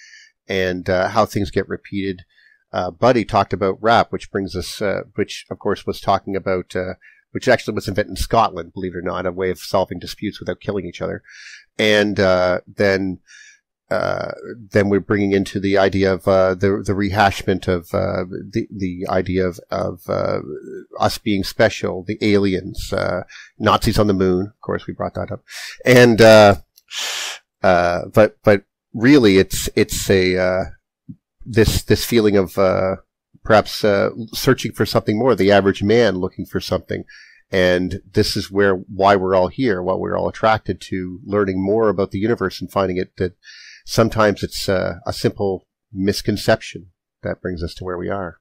and how things get repeated. Buddy talked about rap, which brings us, which of course was talking about, which actually was invented in Scotland, believe it or not, a way of solving disputes without killing each other. And then we're bringing into the idea of the rehashment of the idea of us being special, the aliens, Nazis on the moon. Of course, we brought that up, and but really, it's a this feeling of perhaps searching for something more, the average man looking for something. And this is why we're all here, why we're all attracted to learning more about the universe and finding that sometimes it's a simple misconception that brings us to where we are.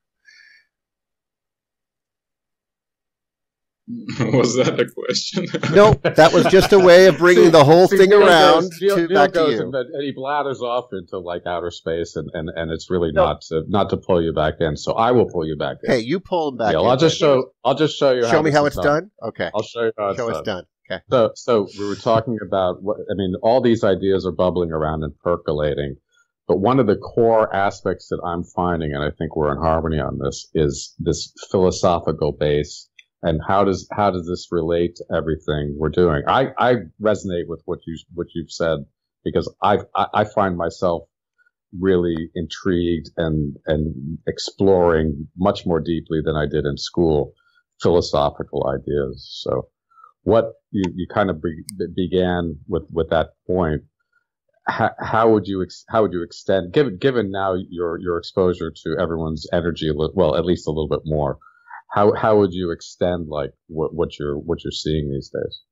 Was that a question? No, that was just a way of bringing the whole thing around back to you. And he blathers off into like outer space, and it's really not to pull you back in. So I will pull you back in. Hey, you pull him back in. I'll just show you. Show me how it's done. Okay. I'll show you how it's done. Okay. So we were talking about all these ideas are bubbling around and percolating, but one of the core aspects that I'm finding, and I think we're in harmony on this, is this philosophical base. And how does this relate to everything we're doing? I resonate with what you've said, because I find myself really intrigued and exploring much more deeply than I did in school philosophical ideas. So what you kind of began with that point. How would you extend, given now your exposure to everyone's energy, well, at least a little bit more? How would you extend like what you're seeing these days?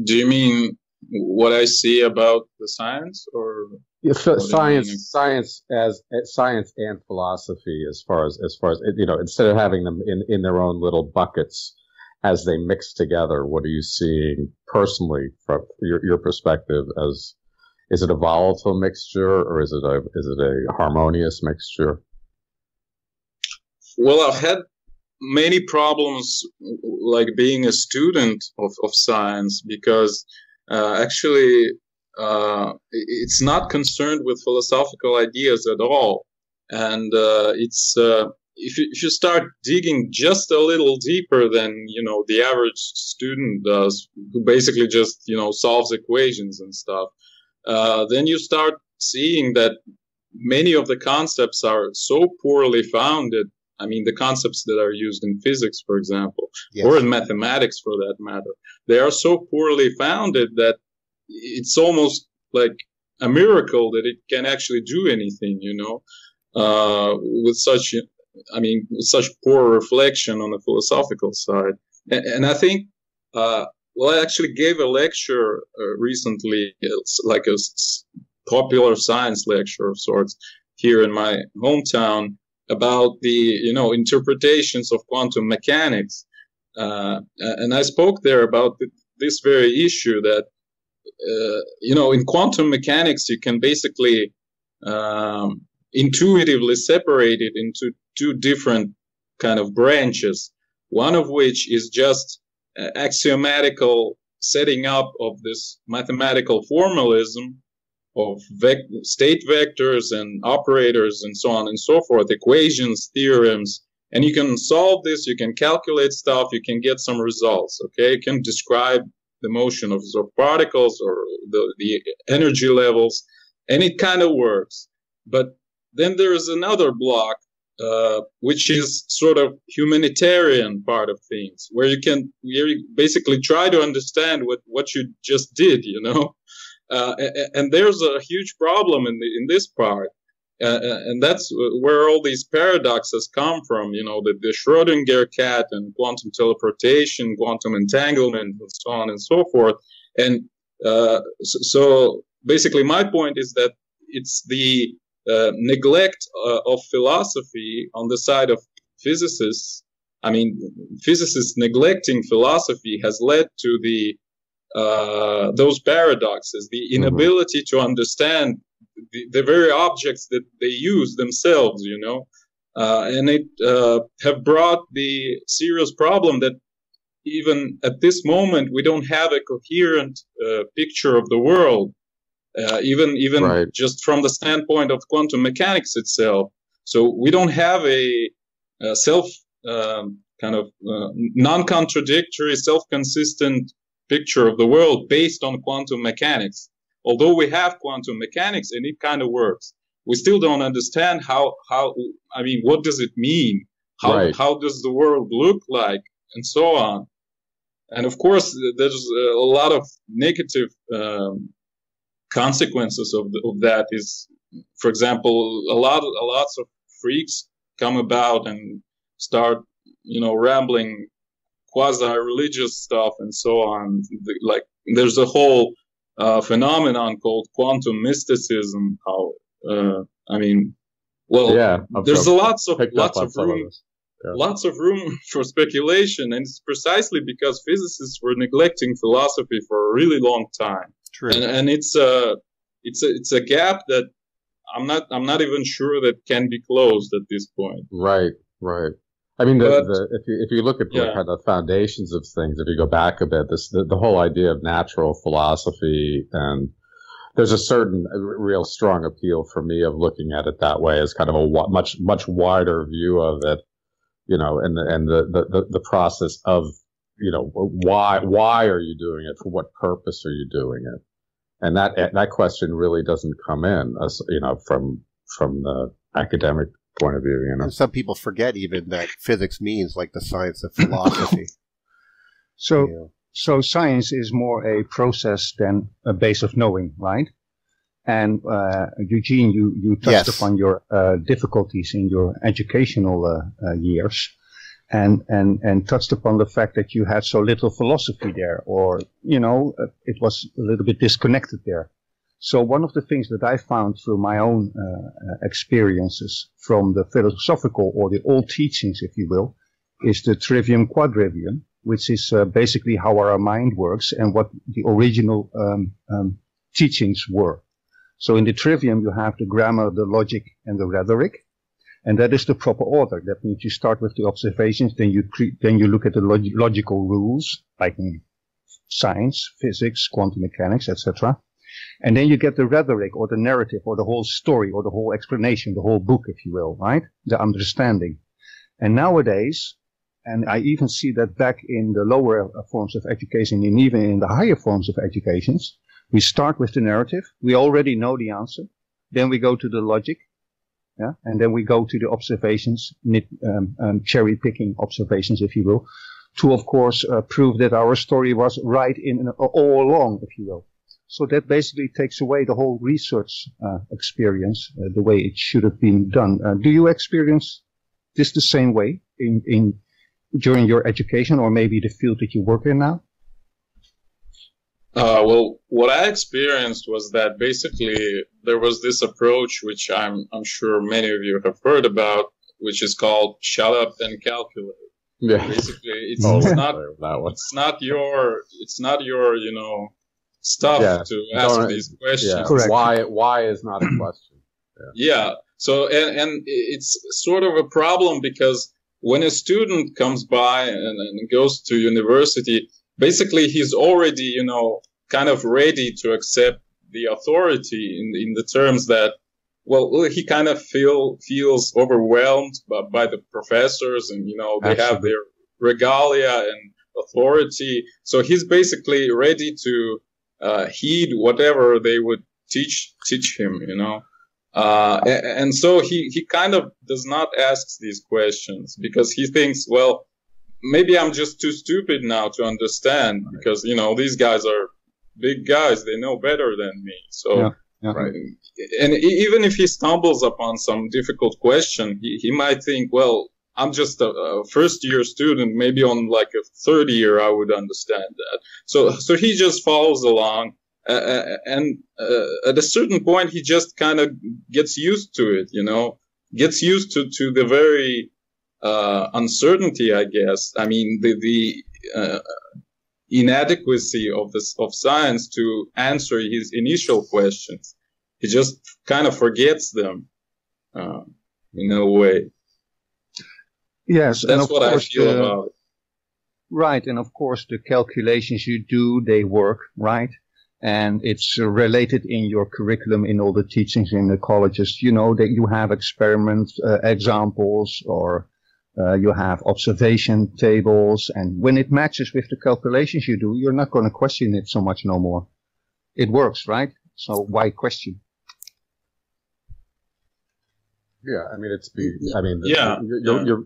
Do you mean what I see about the science, or science and philosophy, as far as instead of having them in their own little buckets as they mix together, what are you seeing personally from your perspective? Is it a volatile mixture, or is it a harmonious mixture? Well, I've had many problems, like being a student of science, because actually it's not concerned with philosophical ideas at all. And it's if you start digging just a little deeper than the average student does, who basically just solves equations and stuff, then you start seeing that many of the concepts are so poorly founded. I mean, the concepts that are used in physics, for example, or in mathematics for that matter, they are so poorly founded that it's almost like a miracle that it can actually do anything, with such poor reflection on the philosophical side. And I think, I actually gave a lecture recently. It's like a popular science lecture of sorts here in my hometown, about the interpretations of quantum mechanics, and I spoke there about this very issue that in quantum mechanics you can basically intuitively separate it into two different kind of branches, one of which is just axiomatical setting up of this mathematical formalism of state vectors and operators and so on and so forth, equations, theorems, and you can solve this, you can calculate stuff, you can get some results, okay? You can describe the motion of particles or the energy levels, and it kind of works. But then there is another block, which is sort of humanitarian part of things, where you basically try to understand what you just did, you know? And there's a huge problem in this part. And that's where all these paradoxes come from, you know, the Schrödinger cat and quantum teleportation, quantum entanglement, and so on and so forth. And so basically my point is that it's the neglect of philosophy on the side of physicists. I mean, physicists neglecting philosophy has led to those paradoxes, the inability to understand the very objects that they use themselves, you know, and it have brought the serious problem that even at this moment we don't have a coherent picture of the world, even right. Just from the standpoint of quantum mechanics itself. So we don't have a self kind of non-contradictory, self-consistent picture of the world based on quantum mechanics. Although we have quantum mechanics and it kind of works, we still don't understand how I mean, what does it mean? How does the world look like? And so on. And of course, there's a lot of negative consequences of that. Is, for example, lots of freaks come about and start, you know, rambling quasi-religious stuff and so on. Like, there's a whole phenomenon called quantum mysticism. How I mean, well, yeah, there's lots of room. Yeah. Lots of room for speculation, and it's precisely because physicists were neglecting philosophy for a really long time. True. And it's a gap that I'm not even sure that can be closed at this point. Right. I mean, if you look at the kind of foundations of things, if you go back a bit, the whole idea of natural philosophy, and there's a certain real strong appeal for me of looking at it that way as kind of a much wider view of it. You know, and the process of, you know, why are you doing it? For what purpose are you doing it? And that question really doesn't come in, you know, from the academic point of view. You know, and some people forget even that physics means like the science of philosophy. So science is more a process than a base of knowing, right? And Eugene, you touched upon your difficulties in your educational years, and touched upon the fact that you had so little philosophy there, or you know, it was a little bit disconnected there. So one of the things that I found through my own experiences from the philosophical or the old teachings, if you will, is the trivium quadrivium, which is basically how our mind works and what the original teachings were. So in the trivium, you have the grammar, the logic, and the rhetoric, and that is the proper order. That means you start with the observations, then you look at the logical rules, like in science, physics, quantum mechanics, etc. And then you get the rhetoric, or the narrative, or the whole story, or the whole explanation, the whole book, if you will, right? The understanding. And nowadays, and I even see that back in the lower forms of education, and even in the higher forms of educations, we start with the narrative. We already know the answer. Then we go to the logic. Yeah. And then we go to the observations, cherry picking observations, if you will, to, of course, prove that our story was right all along, if you will. So that basically takes away the whole research, experience, the way it should have been done. Do you experience this the same way during your education, or maybe the field that you work in now? Well, what I experienced was that basically there was this approach, which I'm sure many of you have heard about, which is called "shut up and calculate." Yeah. Basically, it's not your you know, stuff to ask these questions. Yeah. Correct. Why is not a question. Yeah. So and it's sort of a problem because when a student comes by and goes to university, basically he's already, kind of ready to accept the authority in the terms that, well, he kind of feels overwhelmed by the professors, and, they have their regalia and authority. So he's basically ready to heed whatever they would teach him, and so he kind of does not ask these questions because he thinks, well, maybe I'm just too stupid now to understand, because, these guys are big guys. They know better than me. So, right. And even if he stumbles upon some difficult question, he might think, well, I'm just a first-year student. Maybe on like a third year, I would understand that. So he just follows along. And at a certain point, he just kind of gets used to it, gets used to the very uncertainty, I guess. I mean, the inadequacy of science to answer his initial questions. He just kind of forgets them in a way. Yes, that's and of what course I feel about it. Right, and of course the calculations you do, they work, right? And it's related in your curriculum, in all the teachings in the colleges, that you have experiment examples, or you have observation tables, and when it matches with the calculations you do, you're not going to question it so much no more. It works, right? So why question? Yeah, I mean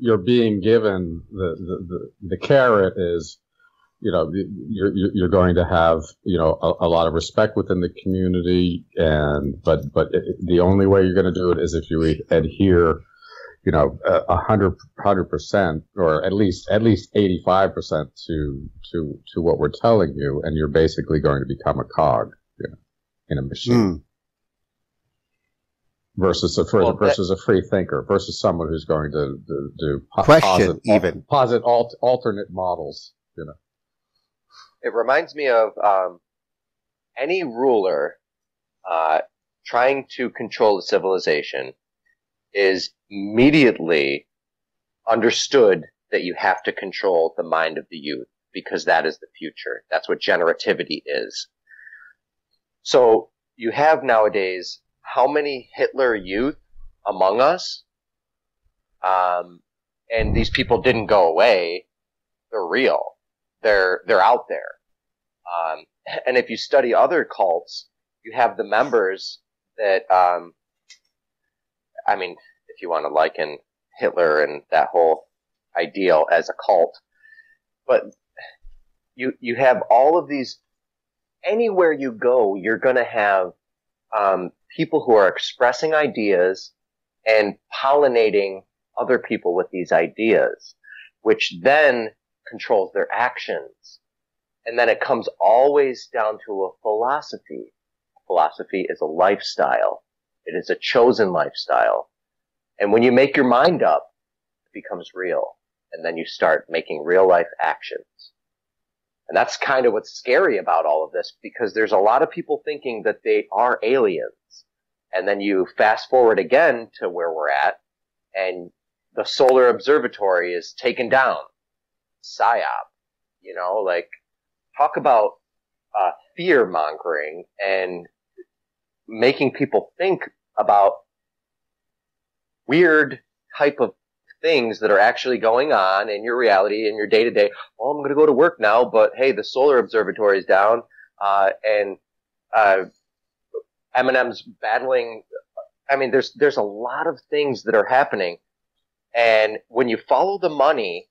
you're being given the carrot is, you're going to have, a lot of respect within the community, but the only way you're going to do it is if you adhere, 100%, or at least 85% to what we're telling you, and you're basically going to become a cog, in a machine. Versus a free thinker, versus someone who's going to do posit alternate models. It reminds me of any ruler trying to control a civilization is immediately understood that you have to control the mind of the youth, because that is the future. That's what generativity is. So you have nowadays how many Hitler youth among us? And these people didn't go away. They're real. They're out there. And if you study other cults, you have the members that, if you want to liken Hitler and that whole ideal as a cult, but you have all of these, anywhere you go, you're going to have people who are expressing ideas and pollinating other people with these ideas, which then controls their actions. And then it comes always down to a philosophy. Philosophy is a lifestyle. It is a chosen lifestyle. And when you make your mind up, it becomes real. And then you start making real life actions. And that's kind of what's scary about all of this, because there's a lot of people thinking that they are aliens. And then you fast forward again to where we're at, and the solar observatory is taken down. PSYOP. Talk about fear mongering and making people think about weird type of things that are actually going on in your reality, in your day to day. Well, I'm going to go to work now, but hey, the solar observatory is down, and Eminem's battling. I mean, there's a lot of things that are happening, and when you follow the money,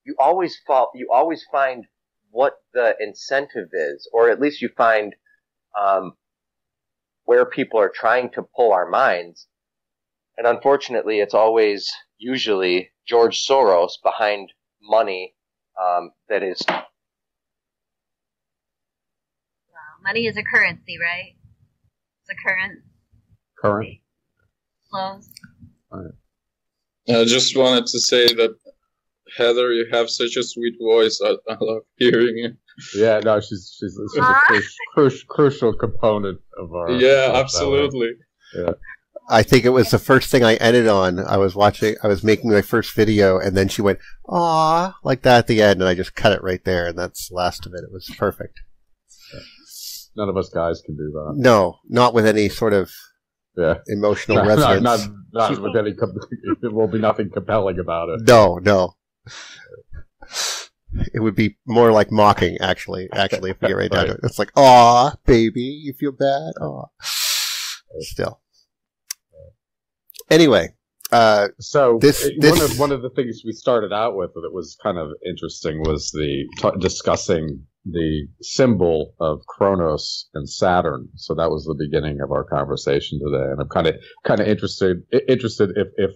you always find what the incentive is, or at least you find where people are trying to pull our minds. And unfortunately, it's always usually George Soros behind money that is. Wow. Money is a currency, right? It's a current. Flows. Right. I just wanted to say that, Heather, you have such a sweet voice. I love hearing it. Yeah, no, she's a crucial component of our. Yeah, absolutely. Yeah. I think it was the first thing I ended on. I was making my first video, and then she went, "Aw," like that at the end, and I just cut it right there, and that's the last of it. It was perfect. None of us guys can do that. No, not with any sort of emotional resonance. Not with any. There will be nothing compelling about it. No. It would be more like mocking, actually, if we get right down to it. It's like, "Aw, baby, you feel bad? Aw." Still. Anyway, so one of the things we started out with that was kind of interesting was discussing the symbol of Chronos and Saturn. So that was the beginning of our conversation today, and I'm kind of interested if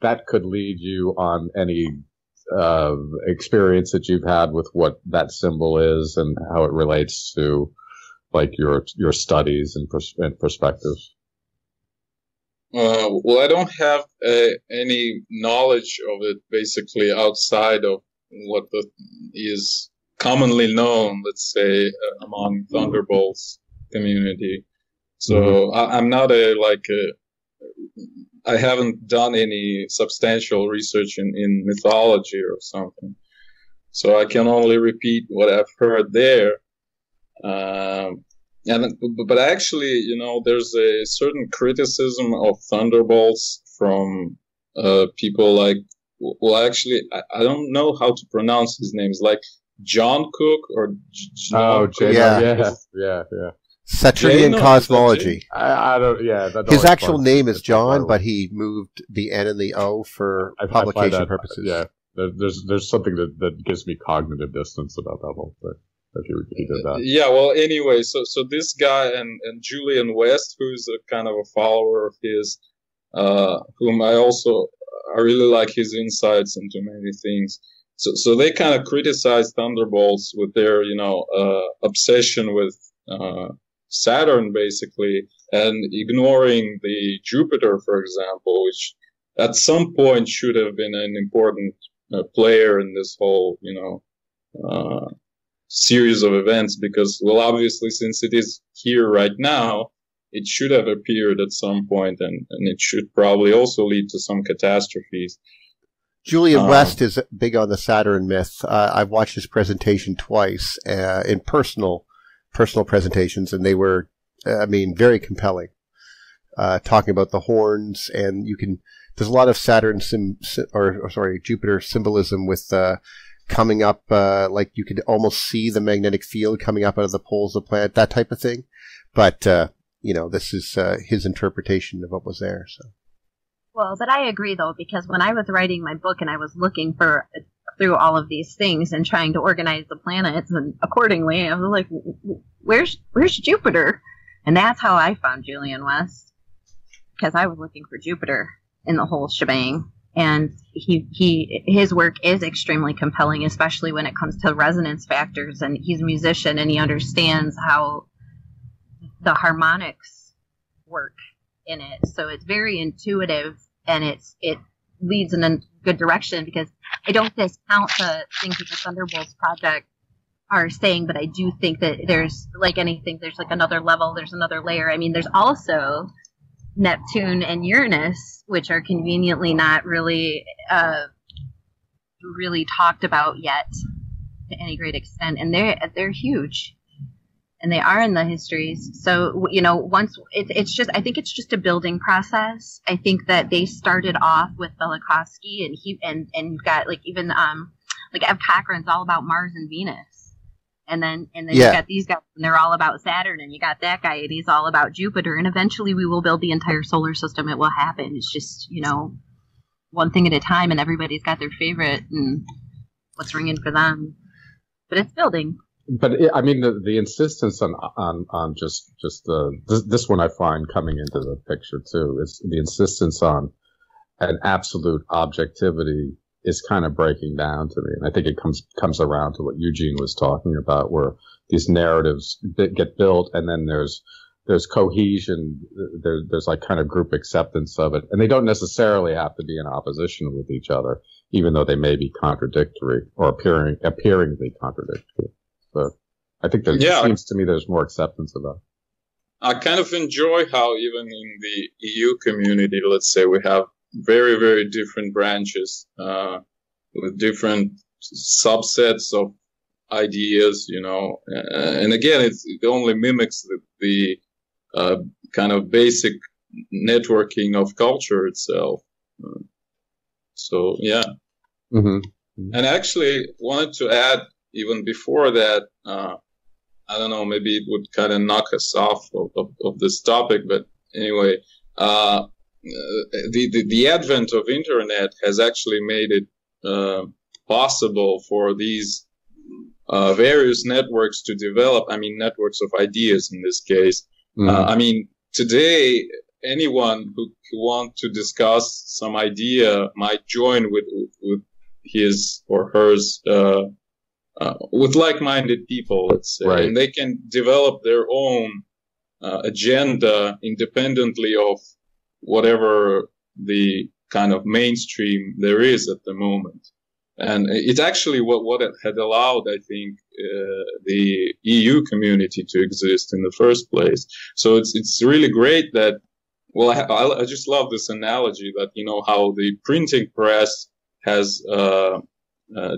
that could lead you on any experience that you've had with what that symbol is and how it relates to like your studies and perspectives. Well, I don't have any knowledge of it basically outside of what is commonly known, let's say, among Thunderbolts community. So I'm not I haven't done any substantial research in mythology or something. So I can only repeat what I've heard there. But actually, there's a certain criticism of Thunderbolts from people like, well, actually, I don't know how to pronounce his names, like John Cook or yeah. Saturnian Cosmology. I don't. Yeah, his actual name is John, but he moved the N and the O for publication purposes. Yeah, there's something that gives me cognitive dissonance about that whole thing. He did that. Yeah, well, anyway, so this guy and Julian West, who's a kind of a follower of his, whom I really like his insights into many things. So they kind of criticize Thunderbolts with their, obsession with Saturn, basically, and ignoring the Jupiter, for example, which at some point should have been an important player in this whole, series of events, because, well, obviously, since it is here right now, it should have appeared at some point, and it should probably also lead to some catastrophes. Julian West is big on the Saturn myth. I've watched his presentation twice in personal presentations, and they were, very compelling. Talking about the horns, and there's a lot of Saturn Jupiter symbolism with coming up, like you could almost see the magnetic field coming up out of the poles of the planet, that type of thing. But, this is his interpretation of what was there. So. Well, but I agree, though, because when I was writing my book and I was looking through all of these things and trying to organize the planets, and accordingly, I was like, where's Jupiter? And that's how I found Julian West, because I was looking for Jupiter in the whole shebang. And his work is extremely compelling, especially when it comes to resonance factors. And he's a musician, and he understands how the harmonics work in it. So it's very intuitive, and it leads in a good direction, because I don't discount the things that the Thunderbolts project are saying, but I do think that there's, like anything, there's like another level, there's another layer. I mean, there's also Neptune and Uranus, which are conveniently not really talked about yet to any great extent, and they're huge, and they are in the histories. So once it's just, I think it's just a building process. I think that they started off with Velikovsky, and you've got like even like Ev Cochran's all about Mars and Venus. And then you got these guys, and they're all about Saturn, and you got that guy, and he's all about Jupiter. And eventually we will build the entire solar system. It will happen. It's just, one thing at a time, and everybody's got their favorite and what's ringing for them. But it's building. But the insistence on just this one I find coming into the picture too is the insistence on an absolute objectivity is kind of breaking down to me. And I think it comes around to what Eugene was talking about, where these narratives get built, and then there's cohesion, there's like kind of group acceptance of it. And they don't necessarily have to be in opposition with each other, even though they may be contradictory or appearing to be contradictory. So I think seems to me there's more acceptance of that. I kind of enjoy how even in the EU community, let's say, we have very, very different branches with different subsets of ideas, and again, it only mimics the kind of basic networking of culture itself. So, yeah. Mm-hmm. And actually wanted to add, even before that, I don't know, maybe it would kind of knock us off of this topic, but anyway, the advent of internet has actually made it possible for these various networks to develop. I mean, networks of ideas in this case. Mm-hmm. I mean, today, anyone who wants to discuss some idea might join with his or hers, with like-minded people, let's say, right. And they can develop their own agenda independently of whatever the kind of mainstream there is at the moment. And it's actually what it had allowed, I think, the EU community to exist in the first place. So it's really great that, well, I just love this analogy that, how the printing press has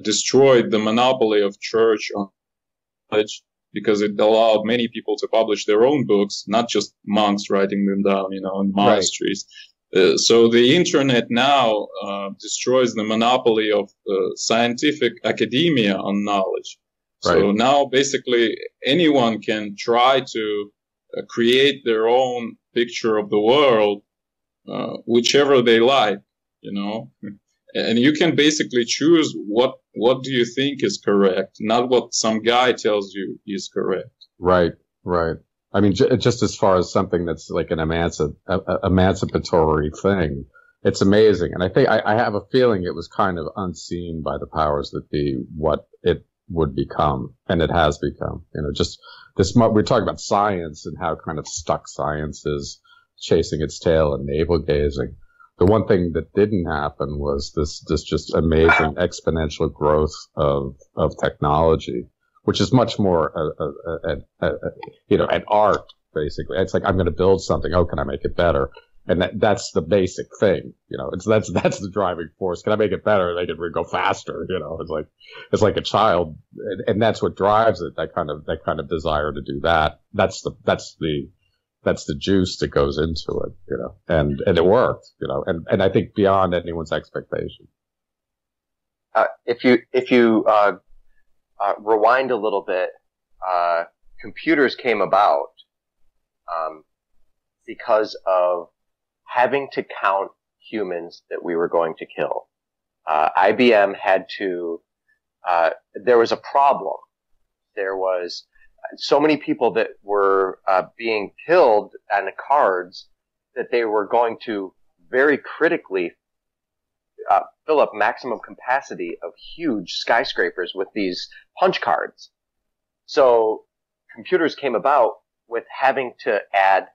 destroyed the monopoly of church on knowledge, because it allowed many people to publish their own books, not just monks writing them down, in monasteries. Right. So the internet now destroys the monopoly of scientific academia on knowledge. Right. So now basically anyone can try to create their own picture of the world, whichever they like, And you can basically choose what do you think is correct, not what some guy tells you is correct. Right. I mean, just as far as something that's like an emancipatory thing, it's amazing. And I think I have a feeling it was kind of unseen by the powers that be what it would become, and it has become. Just this. We're talking about science and how kind of stuck science is, chasing its tail and navel gazing. The one thing that didn't happen was this just amazing exponential growth of technology, which is much more an art, basically. It's like, I'm going to build something. Oh, can I make it better? And that's the basic thing. That's the driving force. Can I make it better? Make it go faster? It's like a child, and that's what drives it. That kind of desire to do that. That's the juice that goes into it, and it worked, and I think beyond anyone's expectation. If you rewind a little bit, computers came about, because of having to count humans that we were going to kill. IBM had to, there was a problem. There was so many people that were being killed on the cards that they were going to very critically fill up maximum capacity of huge skyscrapers with these punch cards. So computers came about with having to add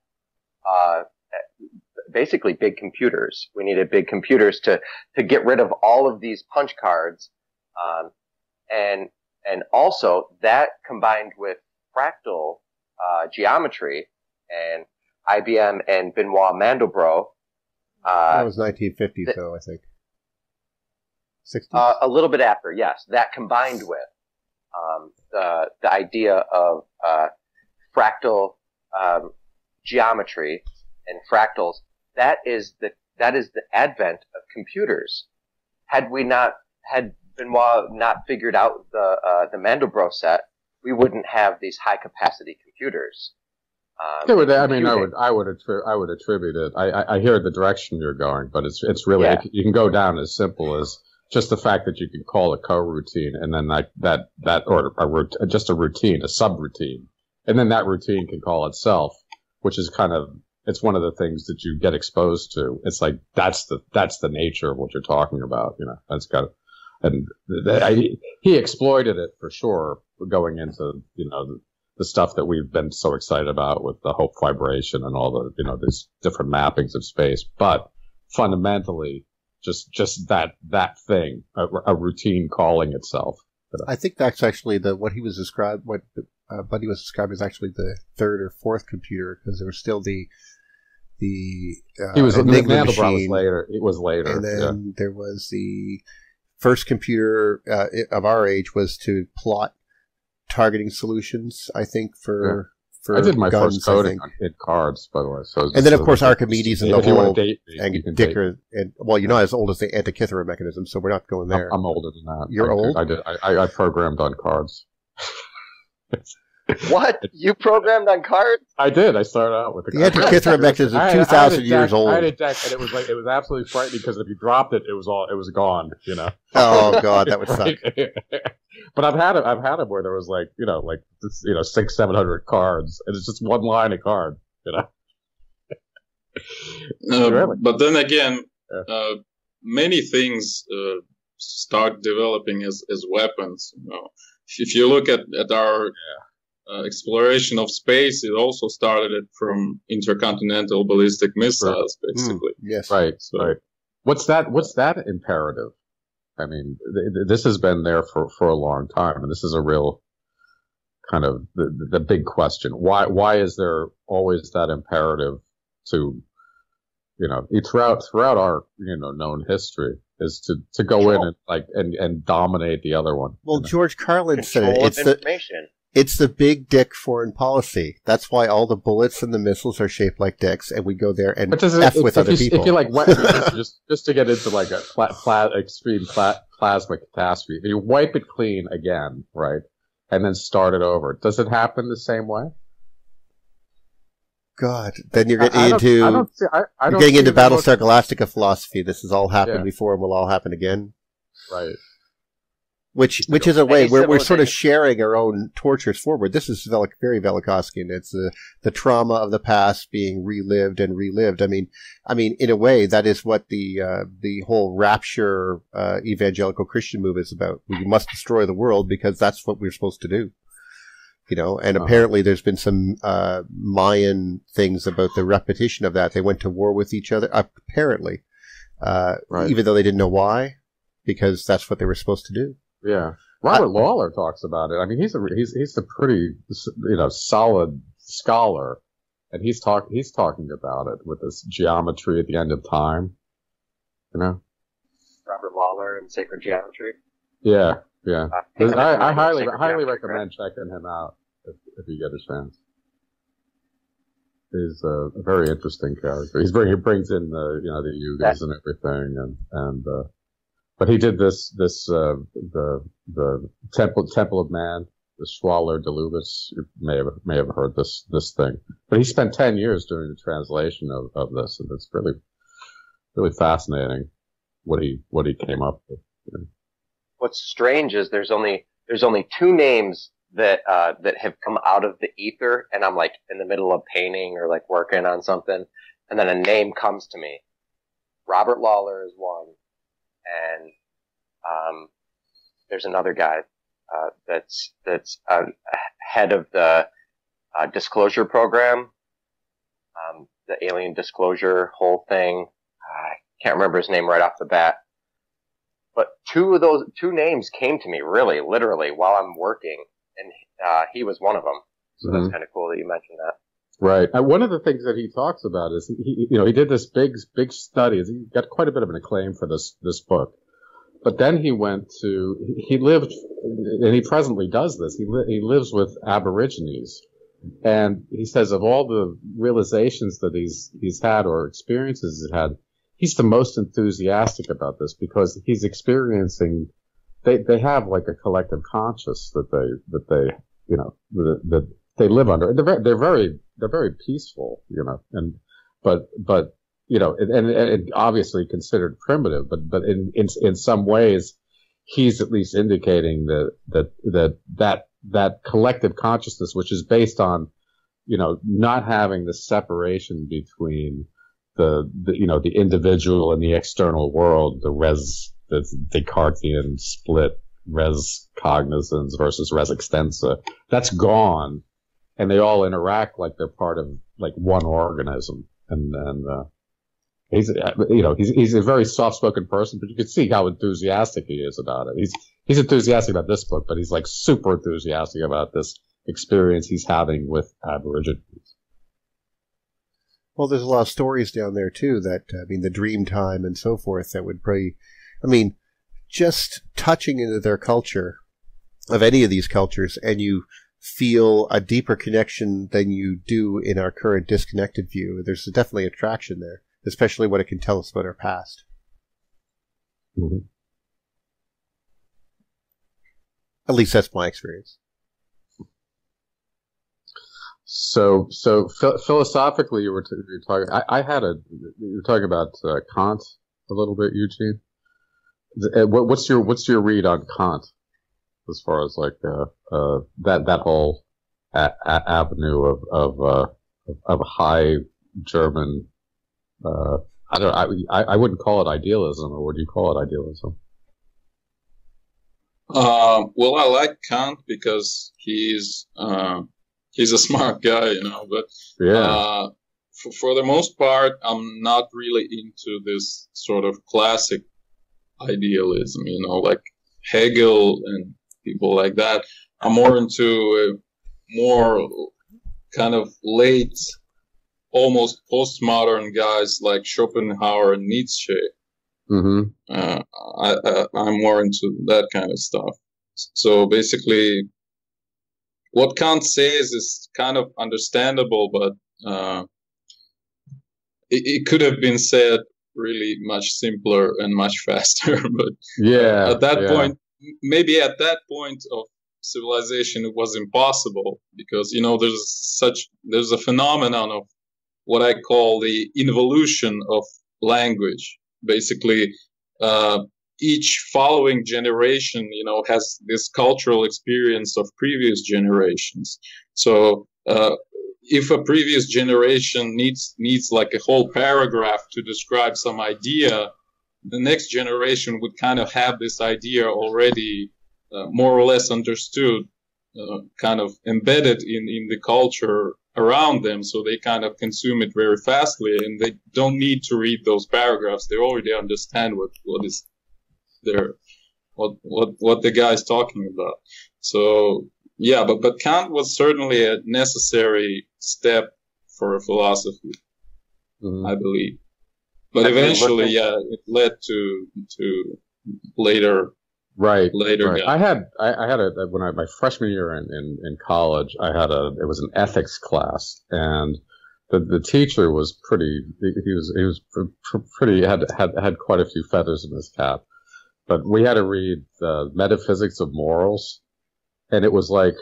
basically big computers. We needed big computers to get rid of all of these punch cards, and also that combined with fractal geometry, and IBM and Benoit Mandelbrot. That was 1950s, though, I think. 60s? A little bit after, yes. That combined with the idea of fractal geometry and fractals. That is the advent of computers. Had Benoit not figured out the Mandelbrot set, we wouldn't have these high capacity computers. I would attribute it. I hear the direction you're going, but it's really, yeah. You can go down as simple as just the fact that you can call a coroutine, and then just a routine, a subroutine, and then that routine can call itself, which is it's one of the things that you get exposed to. It's like that's the nature of what you're talking about. That's he exploited it for sure, going into the stuff that we've been so excited about with the Hope vibration and all the these different mappings of space. But fundamentally, just that thing, a routine calling itself. I think that's actually what he was described. What Buddy was described as actually the third or fourth computer, because there was still the he was Enigma Mandelbrot machine. was later. It was later. And then there was the first computer of our age was to plot targeting solutions, I think, for I did my guns, first coding in cards, by the way. So and then, of course, Archimedes and the whole Dicker. And, well, you're not as old as the Antikythera mechanism, so we're not going there. I'm older than that. You're old? I programmed on cards. What? You programmed on cards? I did. I started out with the Antikythera mechanism is 2,000 years old. I had a deck, and it was absolutely frightening because if you dropped it, it was gone. You know. Oh God, that would suck. But I've had it where there was like 600-700 cards, and it's just one line of card. You know. Really? But then again, many things start developing as weapons. You know, if you look at our exploration of space, it also started it from intercontinental ballistic missiles, basically. Yes. Right. So, right. What's that imperative? I mean, this has been there for a long time, and this is a real kind of the big question. Why is there always that imperative to, throughout our known history is to go in and dominate the other one? Well, George Carlin said it. It's the big dick foreign policy. That's why all the bullets and the missiles are shaped like dicks, and we go there and F with other people. If you just to get into like a extreme plasma catastrophe, if you wipe it clean again, right, and then start it over, does it happen the same way? God, then you're getting into Battlestar Galactica philosophy. This has all happened before and will all happen again. Right. Which is a way where we're sort of sharing our own tortures forward. This is very Velikovskian. It's the trauma of the past being relived and relived. I mean, in a way, that is what the whole rapture evangelical Christian movement is about. We must destroy the world because that's what we're supposed to do. And apparently there's been some Mayan things about the repetition of that. They went to war with each other, apparently, even though they didn't know why, because that's what they were supposed to do. Yeah, Robert Lawler talks about it. I mean, he's a pretty solid scholar, and he's talking about it with this geometry at the end of time. Robert Lawler and Sacred Geometry. Yeah. I highly recommend checking him out if you get a chance. He's a very interesting character. He brings in the yugas and everything, and but he did the Temple of Man, the Schwaller de Lubis. You may have heard this thing, but he spent 10 years doing the translation of this, and it's really, really fascinating what he came up with. What's strange is there's only two names that have come out of the ether, and I'm like in the middle of painting or like working on something, and then a name comes to me. Robert Lawler is one. And there's another guy that's head of the disclosure program, the alien disclosure whole thing. I can't remember his name right off the bat, but two names came to me really literally while I'm working, and he was one of them. So that's kind of cool that you mentioned that. Right. One of the things that he talks about is he did this big study. He got quite a bit of an acclaim for this book. But then he lived, and he presently does this. He lives with Aborigines, and he says of all the realizations that he's had or experiences he's had, he's the most enthusiastic about this because he's experiencing. They have like a collective conscious that they live under. They're very peaceful, but and obviously considered primitive, but in some ways, he's at least indicating that collective consciousness, which is based on, not having the separation between the individual and the external world, the Descartesian split, res cognizans versus res extensa, that's gone, and they all interact like they're part of like one organism, and he's a very soft-spoken person, but you can see how enthusiastic he is about it. He's enthusiastic about this book, but he's like super enthusiastic about this experience he's having with Aborigines. Well, there's a lot of stories down there too that, the dream time and so forth that would probably, just touching into their culture of any of these cultures, and you feel a deeper connection than you do in our current disconnected view. There's definitely attraction there, especially what it can tell us about our past. Mm-hmm. At least that's my experience. So philosophically, you were talking. You were talking about Kant a little bit, Eugene. What's your read on Kant, as far as like that whole avenue of high German? I wouldn't call it idealism, or would you call it idealism? Well, I like Kant because he's a smart guy, but Yeah. For the most part, I'm not really into this sort of classic idealism, like Hegel and people like that. I'm more into more kind of late, almost postmodern guys like Schopenhauer and Nietzsche. Mm-hmm. I'm more into that kind of stuff. So basically, what Kant says is kind of understandable, but it could have been said really much simpler and much faster. But Yeah. at that point, maybe at that point of civilization, it was impossible because there's a phenomenon of what I call the involution of language. Basically, each following generation, has this cultural experience of previous generations. So, if a previous generation needs like a whole paragraph to describe some idea, the next generation would kind of have this idea already more or less understood, kind of embedded in the culture around them, so they kind of consume it very fastly, and they don't need to read those paragraphs. They already understand what is there, what the guy is talking about. So yeah, but Kant was certainly a necessary step for a philosophy, Mm-hmm. I believe. But eventually, it led to later. Right. Later. I had my freshman year in college, it was an ethics class, and the teacher was had quite a few feathers in his cap, but we had to read the Metaphysics of Morals, and it was like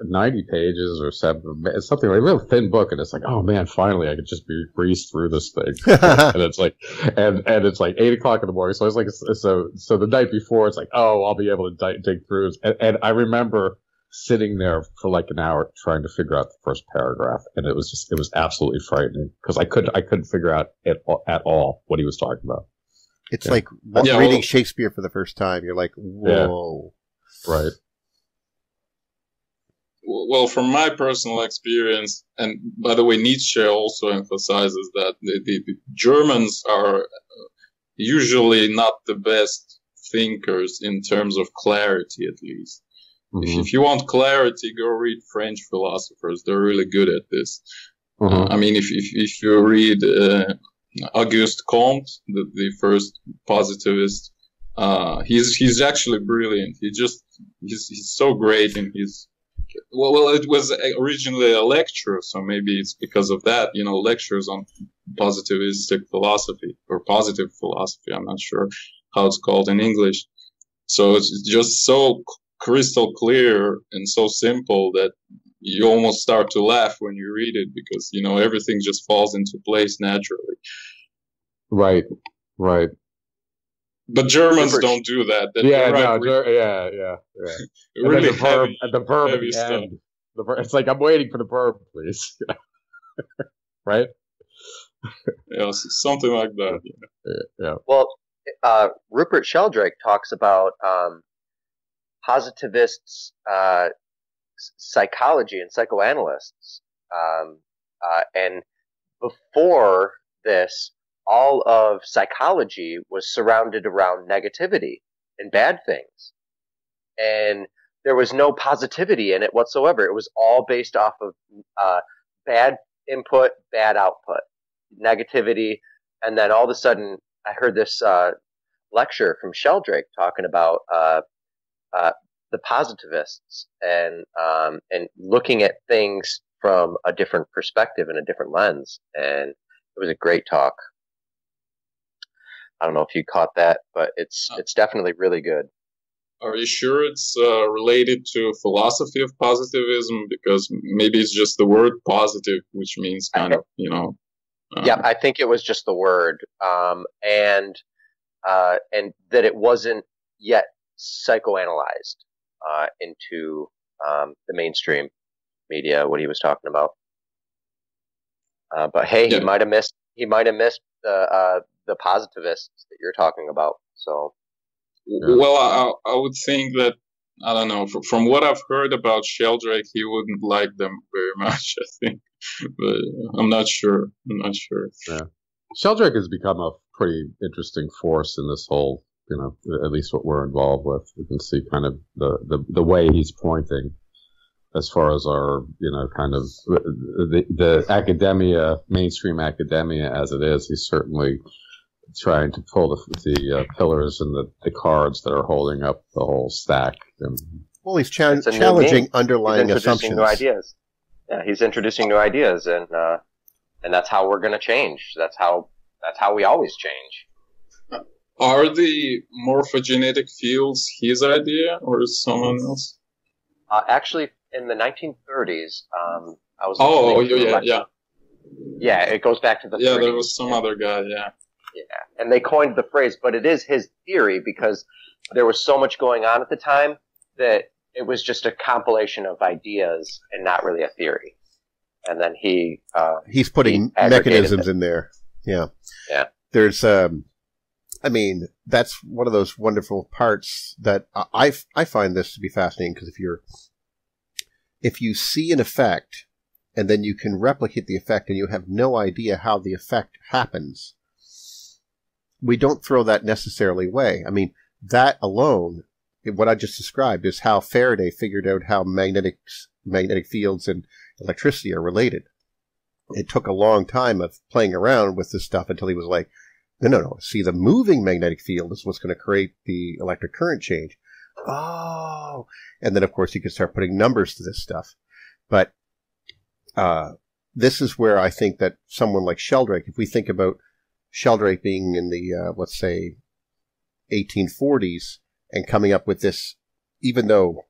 90 pages or something like a real thin book, and it's like, oh man, finally I could just breeze through this thing. And it's like, and it's like 8 o'clock in the morning. So it's like, so the night before, it's like, oh, I'll be able to dig through it. And I remember sitting there for like an hour trying to figure out the first paragraph, and it was absolutely frightening because I couldn't figure out at all what he was talking about. It's like reading Shakespeare for the first time. You're like, whoa. Yeah. Right. Well, from my personal experience, and by the way, Nietzsche also emphasizes that the Germans are usually not the best thinkers in terms of clarity, at least. Mm-hmm. If you want clarity, go read French philosophers. They're really good at this. Mm-hmm. If you read Auguste Comte, the first positivist, he's actually brilliant. He's so great in his. Well, it was originally a lecture, so maybe it's because of that, lectures on positivistic philosophy or positive philosophy. I'm not sure how it's called in English. So it's just so crystal clear and so simple that you almost start to laugh when you read it because, everything just falls into place naturally. Right. But Germans don't do that. Yeah. Really the verb at the end. It's like, I'm waiting for the verb, please. Right? Yeah, something like that. Yeah. Well, Rupert Sheldrake talks about positivists, psychology and psychoanalysts. And before this, all of psychology was surrounded around negativity and bad things. And there was no positivity in it whatsoever. It was all based off of bad input, bad output, negativity, and then all of a sudden I heard this lecture from Sheldrake talking about the positivists and looking at things from a different perspective and a different lens, and it was a great talk. I don't know if you caught that, but it's definitely really good. Are you sure it's related to philosophy of positivism? Because maybe it's just the word positive, which means kind of, you know. Yeah, I think it was just the word, and that it wasn't yet psychoanalyzed into the mainstream media, what he was talking about. But hey, he might have missed the positivists that you're talking about. So, well, I would think that, I don't know, from what I've heard about Sheldrake, he wouldn't like them very much, I think. But I'm not sure. Yeah. Sheldrake has become a pretty interesting force in this whole, you know, at least what we're involved with. You can see kind of the way he's pointing as far as our, you know, kind of the academia, mainstream academia as it is. He's certainly trying to pull the pillars and the cards that are holding up the whole stack. Well, he's challenging underlying assumptions. New ideas. Yeah, he's introducing new ideas, and that's how we're going to change. That's how we always change. Are the morphogenetic fields his idea or someone else? Actually, in the 1930s, I was. Yeah, it goes back to the. Yeah, 30s. There was some other guy. Yeah. Yeah, and they coined the phrase, but it is his theory because there was so much going on at the time that it was just a compilation of ideas and not really a theory. And then he's putting mechanisms in there. Yeah. Yeah. There's, I mean, that's one of those wonderful parts that I find this to be fascinating because if you see an effect and then you can replicate the effect and you have no idea how the effect happens, we don't throw that necessarily away. I mean, that alone, what I just described, is how Faraday figured out how magnetic fields and electricity are related. It took a long time of playing around with this stuff until he was like, no. See, the moving magnetic field is what's going to create the electric current change. Oh. And then, of course, you can start putting numbers to this stuff. But this is where I think that someone like Sheldrake, if we think about Sheldrake being in the, let's say, 1840s and coming up with this, even though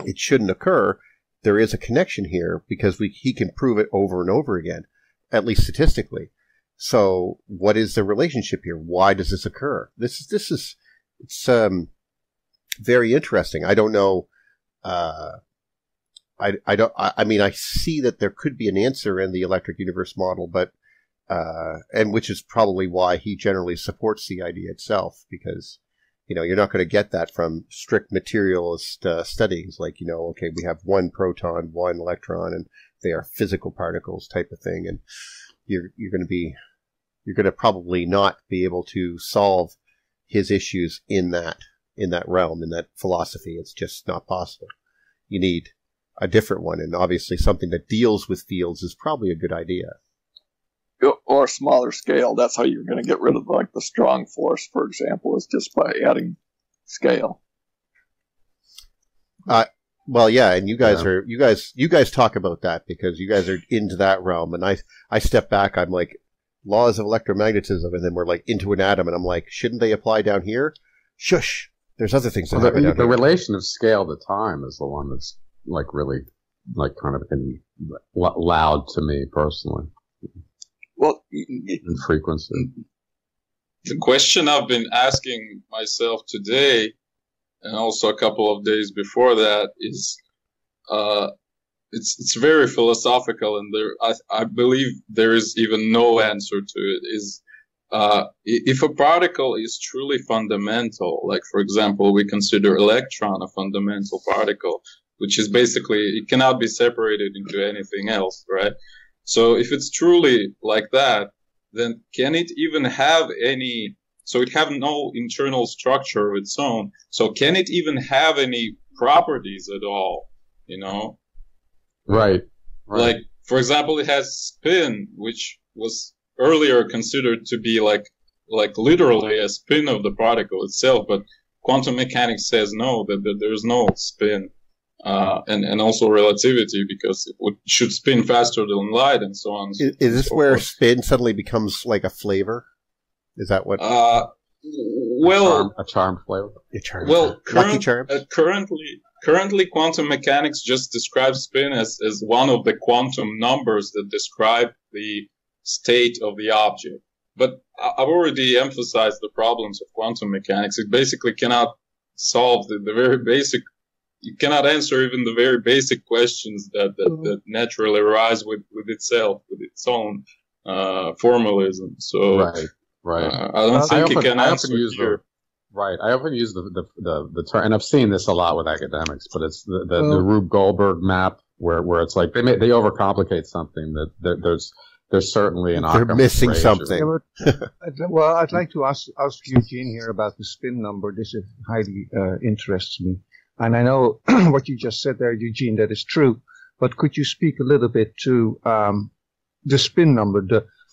it shouldn't occur, there is a connection here because he can prove it over and over again, at least statistically. So what is the relationship here? Why does this occur? It's very interesting. I don't know. I mean, I see that there could be an answer in the electric universe model, but and which is probably why he generally supports the idea itself, because, you know, you're not going to get that from strict materialist studies like, you know, okay, we have one proton, one electron, and they are physical particles type of thing, and you're going to probably not be able to solve his issues in that realm, in that philosophy. It's just not possible. You need a different one, and obviously something that deals with fields is probably a good idea. Or a smaller scale. That's how you're going to get rid of, like, the strong force, for example, is just by adding scale. Well, yeah, and you guys talk about that because you guys are into that realm, and I step back. I'm like, laws of electromagnetism, and then we're like into an atom, and I'm like, shouldn't they apply down here? Shush. There's other things that happen down here. The relation of scale to time is the one that's like really like kind of loud to me personally. Well, in frequency. The question I've been asking myself today, and also a couple of days before that, is it's very philosophical, and I believe there is even no answer to it. Is if a particle is truly fundamental, like for example, we consider electron a fundamental particle, which is basically it cannot be separated into anything else, right? So if it's truly like that, then can it even have any, so it have no internal structure of its own, so can it even have any properties at all, you know? Right. Like, for example, it has spin, which was earlier considered to be like literally a spin of the particle itself, but quantum mechanics says no, that there's no spin, and also relativity, because it should spin faster than light and so on. Is this where spin suddenly becomes like a flavor? Is that what? Well, a charm flavor. Well, Lucky Charms? Currently, quantum mechanics just describes spin as one of the quantum numbers that describe the state of the object. But I've already emphasized the problems of quantum mechanics. It basically cannot solve the very basic. You cannot answer even the very basic questions that naturally arise with itself, with its own formalism. So, right. I don't think it can answer here. Right. I often use the term, and I've seen this a lot with academics, but it's the Rube Goldberg map where it's like they overcomplicate something that there's certainly an they're missing something. Well, I'd like to ask Eugene here about the spin number. This highly interests me, and I know what you just said there, Eugene, that is true. But could you speak a little bit to the spin number?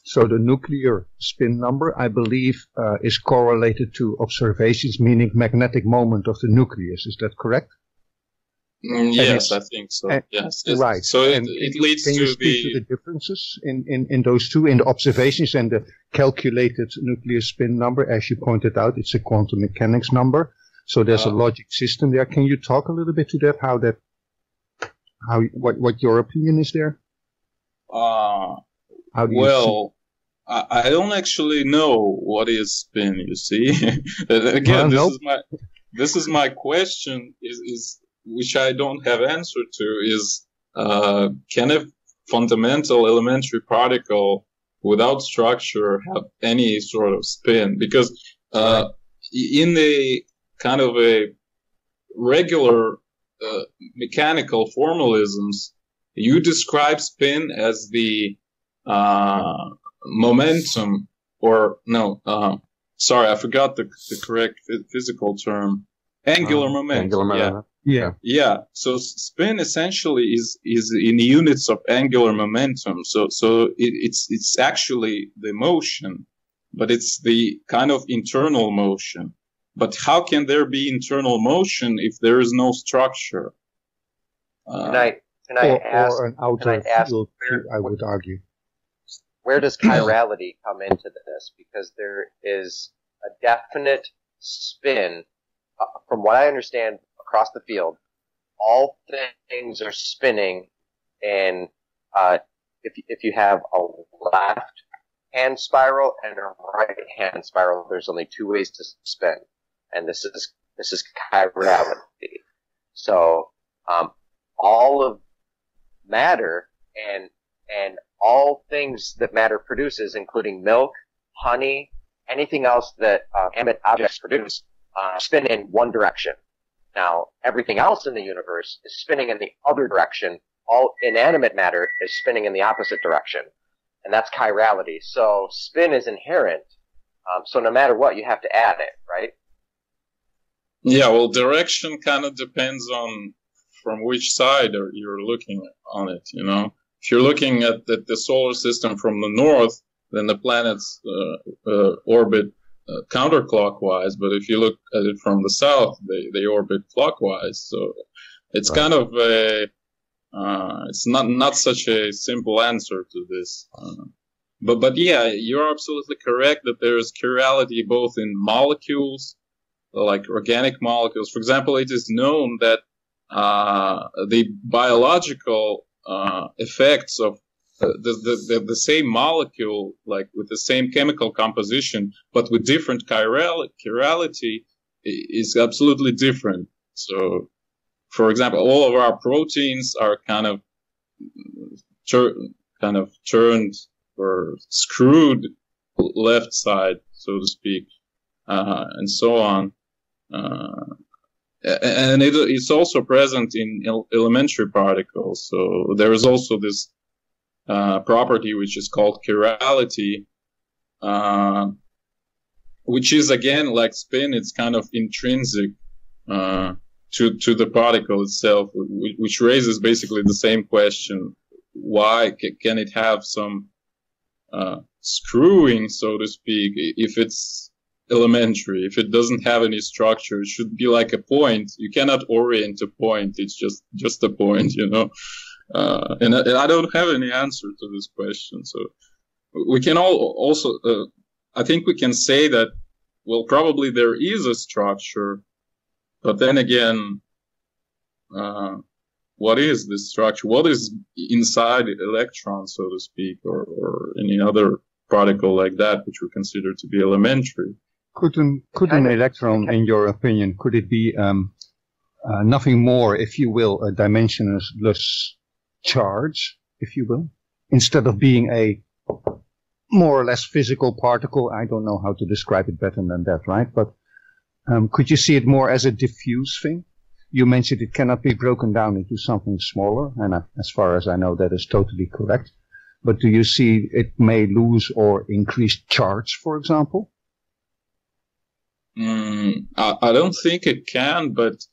So the nuclear spin number, I believe, is correlated to observations, meaning magnetic moment of the nucleus. Is that correct? Yes, I think so. Yes. Right. So it leads to the differences in those two, in the observations and the calculated nuclear spin number. As you pointed out, it's a quantum mechanics number. So there's a logic system there. Can you talk a little bit to that? What your opinion is there? How do you see? I don't actually know what is spin, you see. Again, this is my question, is which I don't have answer to, is can a fundamental elementary particle without structure have any sort of spin? Because in the kind of a regular mechanical formalisms, you describe spin as the momentum, or no, sorry, I forgot the correct physical term. Angular momentum. Angular momentum. Yeah. So spin essentially is in units of angular momentum. So it's actually the motion, but it's the kind of internal motion. But how can there be internal motion if there is no structure? Can I ask? Or an outer field, I would argue. Where does chirality come into this? Because there is a definite spin, from what I understand, across the field. All things are spinning, and if you have a left-hand spiral and a right-hand spiral, there's only two ways to spin, and this is chirality. So all of matter and all things that matter produces, including milk, honey, anything else that animate objects produce, spin in one direction. Now, everything else in the universe is spinning in the other direction. All inanimate matter is spinning in the opposite direction. And that's chirality. So spin is inherent. So no matter what, you have to add it, right? Yeah, well, direction kind of depends on from which side you're looking on it, you know. If you're looking at the solar system from the north, then the planets orbit counterclockwise. But if you look at it from the south, they orbit clockwise. So it's kind of it's not such a simple answer to this. But yeah, you're absolutely correct that there is chirality both in molecules, like organic molecules. For example, it is known that the biological effects of the same molecule, like with the same chemical composition, but with different chirality, is absolutely different. So, for example, all of our proteins are kind of turned or screwed left side, so to speak, and so on. And it's also present in elementary particles. So there is also this property which is called chirality, which is again like spin. It's kind of intrinsic to to the particle itself, which raises basically the same question: why can it have some screwing, so to speak, if it's elementary? If it doesn't have any structure, it should be like a point. You cannot orient a point; it's just a point, you know. And I don't have any answer to this question, so we can also. I think we can say that, well, probably there is a structure, but then again, what is this structure? What is inside electron, so to speak, or any other particle like that, which we consider to be elementary? Could an electron, in your opinion, could it be nothing more, if you will, a dimensionless charge, if you will, instead of being a more or less physical particle? I don't know how to describe it better than that, right? But could you see it more as a diffuse thing? You mentioned it cannot be broken down into something smaller, and as far as I know, that is totally correct. But do you see it may lose or increase charge, for example? I don't think it can, but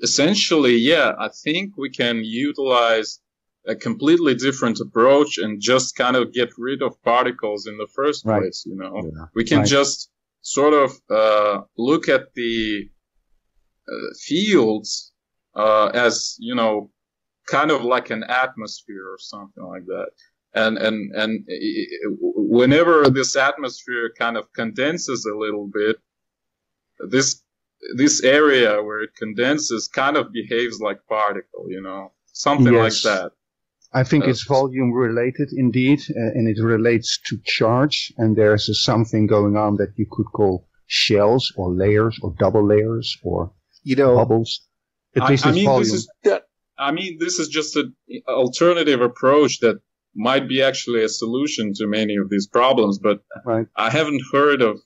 essentially, yeah, I think we can utilize a completely different approach and just kind of get rid of particles in the first place, you know. Yeah. We can just sort of look at the fields as, you know, kind of like an atmosphere or something like that. And whenever this atmosphere kind of condenses a little bit, this area where it condenses kind of behaves like particle, you know, something like that. I think it's volume related indeed, and it relates to charge, and there's something going on that you could call shells or layers or double layers or, you know, bubbles. This is just an alternative approach that might be actually a solution to many of these problems, but I haven't heard of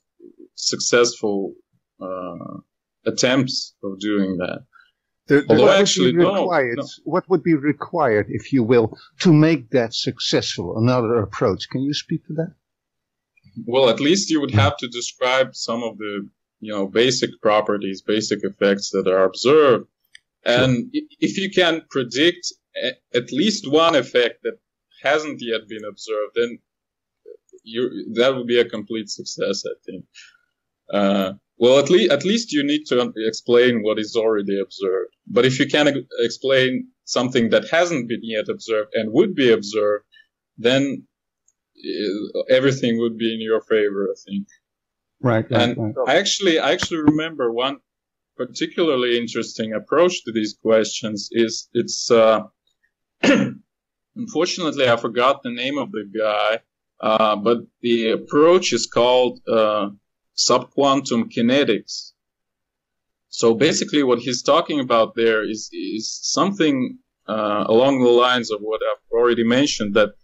successful attempts of doing that. What would be required, if you will, to make that successful? Another approach. Can you speak to that? Well, at least you would have to describe some of the, you know, basic properties, basic effects that are observed. And if you can predict at least one effect that hasn't yet been observed, then that would be a complete success, I think. Well, at least you need to explain what is already observed. But if you can explain something that hasn't been yet observed and would be observed, then everything would be in your favor, I think. Right. I actually remember one particularly interesting approach to these questions is it's unfortunately I forgot the name of the guy, but the approach is called Quantum Kinetics. So basically what he's talking about there is something along the lines of what I've already mentioned, that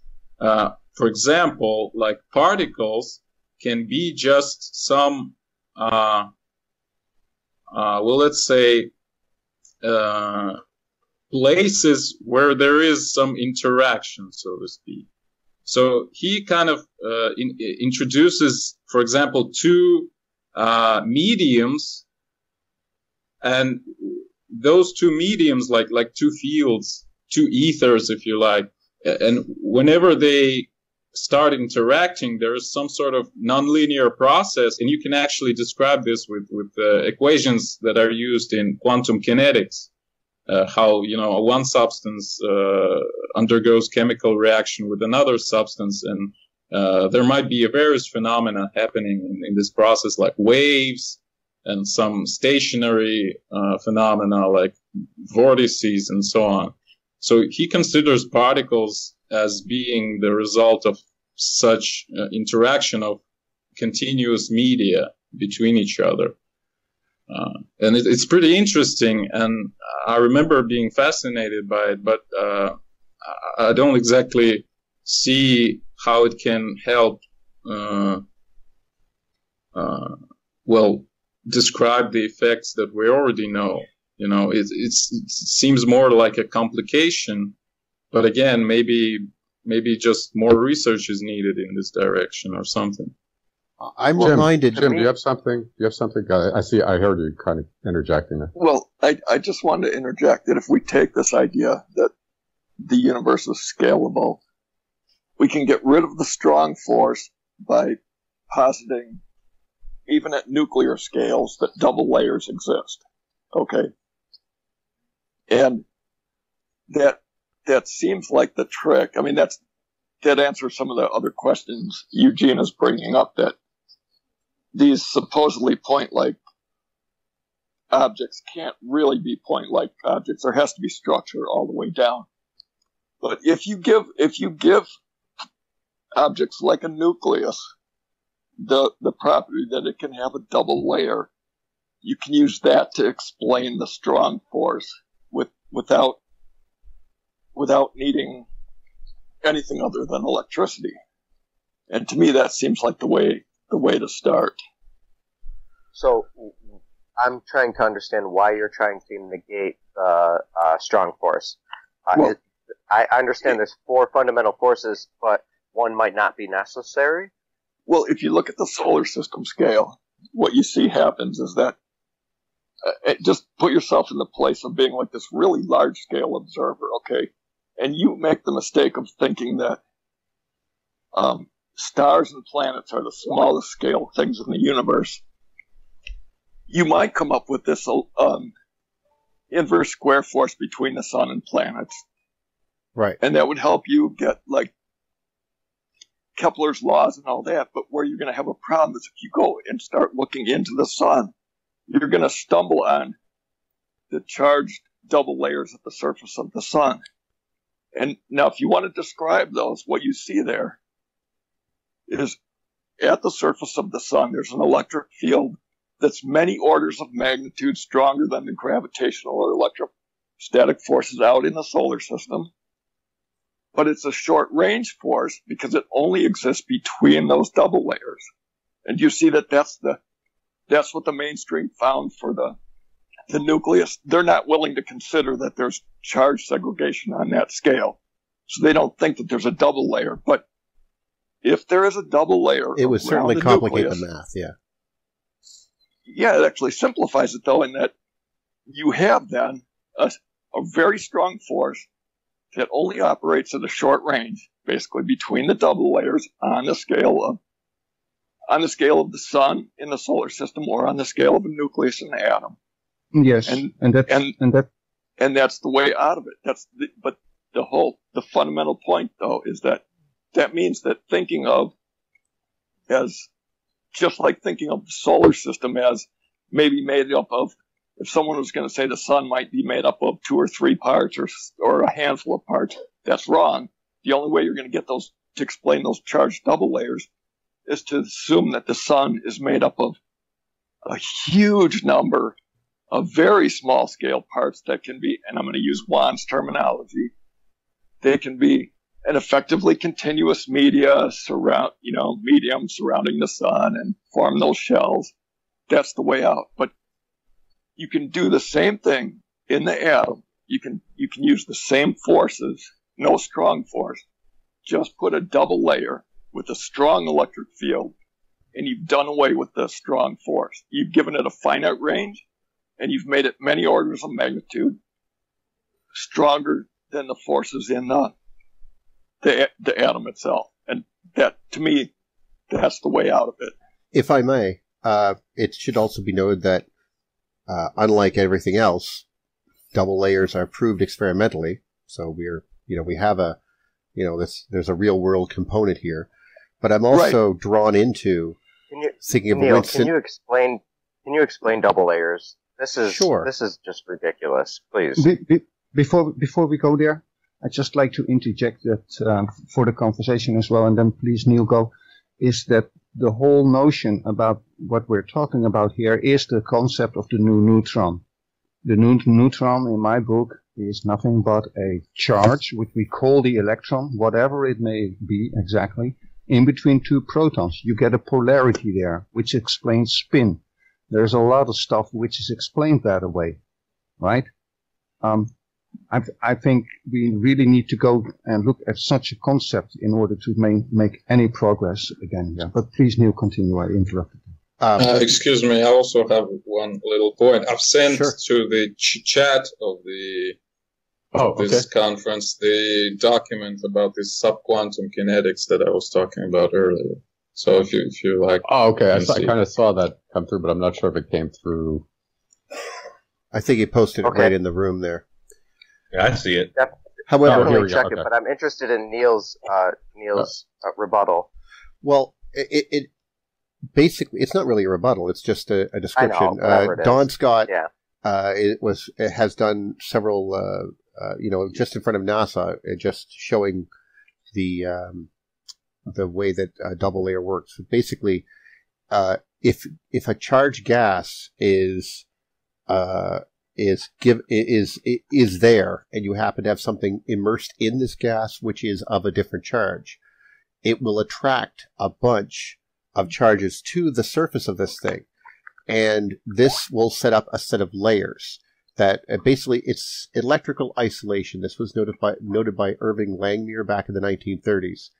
for example, like particles can be just some let's say places where there is some interaction, so to speak. So he kind of introduces, for example, two mediums, and those two mediums, like two fields, two ethers, if you like, and whenever they start interacting, there is some sort of nonlinear process, and you can actually describe this with equations that are used in quantum kinetics. How, you know, one substance undergoes chemical reaction with another substance, and there might be various phenomena happening in this process, like waves and some stationary phenomena like vortices and so on. So he considers particles as being the result of such interaction of continuous media between each other. And it's pretty interesting, and I remember being fascinated by it, but I don't exactly see how it can help, describe the effects that we already know. You know, it seems more like a complication, but again, maybe just more research is needed in this direction or something. I'm reminded. Jim, do you have something? I heard you kind of interjecting there. Well, I just wanted to interject that if we take this idea that the universe is scalable, we can get rid of the strong force by positing, even at nuclear scales, that double layers exist. Okay? And that seems like the trick. I mean, that answers some of the other questions Eugene is bringing up, that these supposedly point-like objects can't really be point-like objects. There has to be structure all the way down. But if you give objects like a nucleus the property that it can have a double layer, you can use that to explain the strong force without needing anything other than electricity. And to me, that seems like the way to start. So I'm trying to understand why you're trying to negate strong force. Well, I understand there's 4 fundamental forces, but one might not be necessary. Well, if you look at the solar system scale, what you see happens is that just put yourself in the place of being like this really large-scale observer, okay? And you make the mistake of thinking that stars and planets are the smallest scale things in the universe. You might come up with this inverse square force between the sun and planets. Right. And that would help you get, like, Kepler's laws and all that. But where you're going to have a problem is if you go and start looking into the sun, you're going to stumble on the charged double layers at the surface of the sun. And now if you want to describe those, what you see there is at the surface of the sun, there's an electric field that's many orders of magnitude stronger than the gravitational or electrostatic forces out in the solar system. But it's a short-range force because it only exists between those double layers. And you see that that's what the mainstream found for the nucleus. They're not willing to consider that there's charge segregation on that scale. So they don't think that there's a double layer. But if there is a double layer, it would certainly complicate the math, yeah. Yeah, it actually simplifies it, though, in that you have then a very strong force that only operates at a short range, basically between the double layers on the scale of the sun in the solar system, or on the scale of a nucleus in the atom. Yes, and that's the way out of it. But the fundamental point, though, is that means that thinking of as just like thinking of the solar system as maybe made up of, if someone was going to say the sun might be made up of 2 or 3 parts or a handful of parts, that's wrong. The only way you're going to get those to explain those charged double layers is to assume that the sun is made up of a huge number of very small scale parts that can be, and I'm going to use Juan's terminology, they can be an effectively continuous medium surrounding the sun and form those shells. That's the way out. But you can do the same thing in the atom. You can use the same forces, no strong force. Just put a double layer with a strong electric field, and you've done away with the strong force. You've given it a finite range, and you've made it many orders of magnitude stronger than the forces in the atom itself. And that, to me, that's the way out of it. If I may, it should also be noted that unlike everything else, double layers are proved experimentally. So we have there's a real world component here. But I'm also drawn into thinking of Neil, can you explain double layers? This is just ridiculous. Please. Before we go there, I'd just like to interject that for the conversation as well, and then please, Neil, go, is that the whole notion about what we're talking about here is the concept of the new neutron. The new neutron, in my book, is nothing but a charge, which we call the electron, whatever it may be exactly, in between 2 protons. You get a polarity there, which explains spin. There's a lot of stuff which is explained that way, right? I think we really need to go and look at such a concept in order to make any progress again. Yeah. But please, Neil, continue. I interrupted. Excuse me, I also have one little point. I've sent Sure. to the chat of this conference the document about this subquantum kinetics that I was talking about earlier. So if you like, I kind of saw that come through, but I'm not sure if it came through. I think he posted it right in the room there. Yeah, I see it. However, Definitely check it, but I'm interested in Neil's rebuttal. Well, it basically, it's not really a rebuttal. It's just a description. I know, Don Scott, has done several, just in front of NASA, just showing the way that double layer works. So basically, if a charged gas is there, and you happen to have something immersed in this gas which is of a different charge, it will attract a bunch of charges to the surface of this thing, and this will set up a set of layers that basically it's electrical isolation. This was noted by Irving Langmuir back in the 1930s,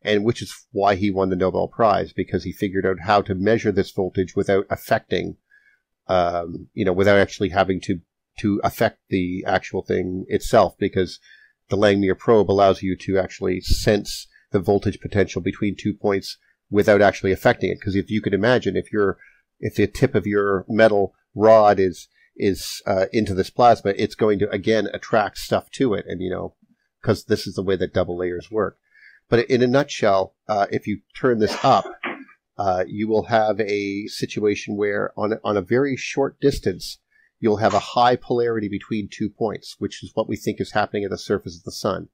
and which is why he won the Nobel Prize, because he figured out how to measure this voltage without affecting, without actually having to affect the actual thing itself, because the Langmuir probe allows you to actually sense the voltage potential between 2 points without actually affecting it. Because if you could imagine, if the tip of your metal rod is into this plasma, it's going to again attract stuff to it, and because this is the way that double layers work. But in a nutshell, if you turn this up, you will have a situation where on a very short distance, you'll have a high polarity between 2 points, which is what we think is happening at the surface of the sun.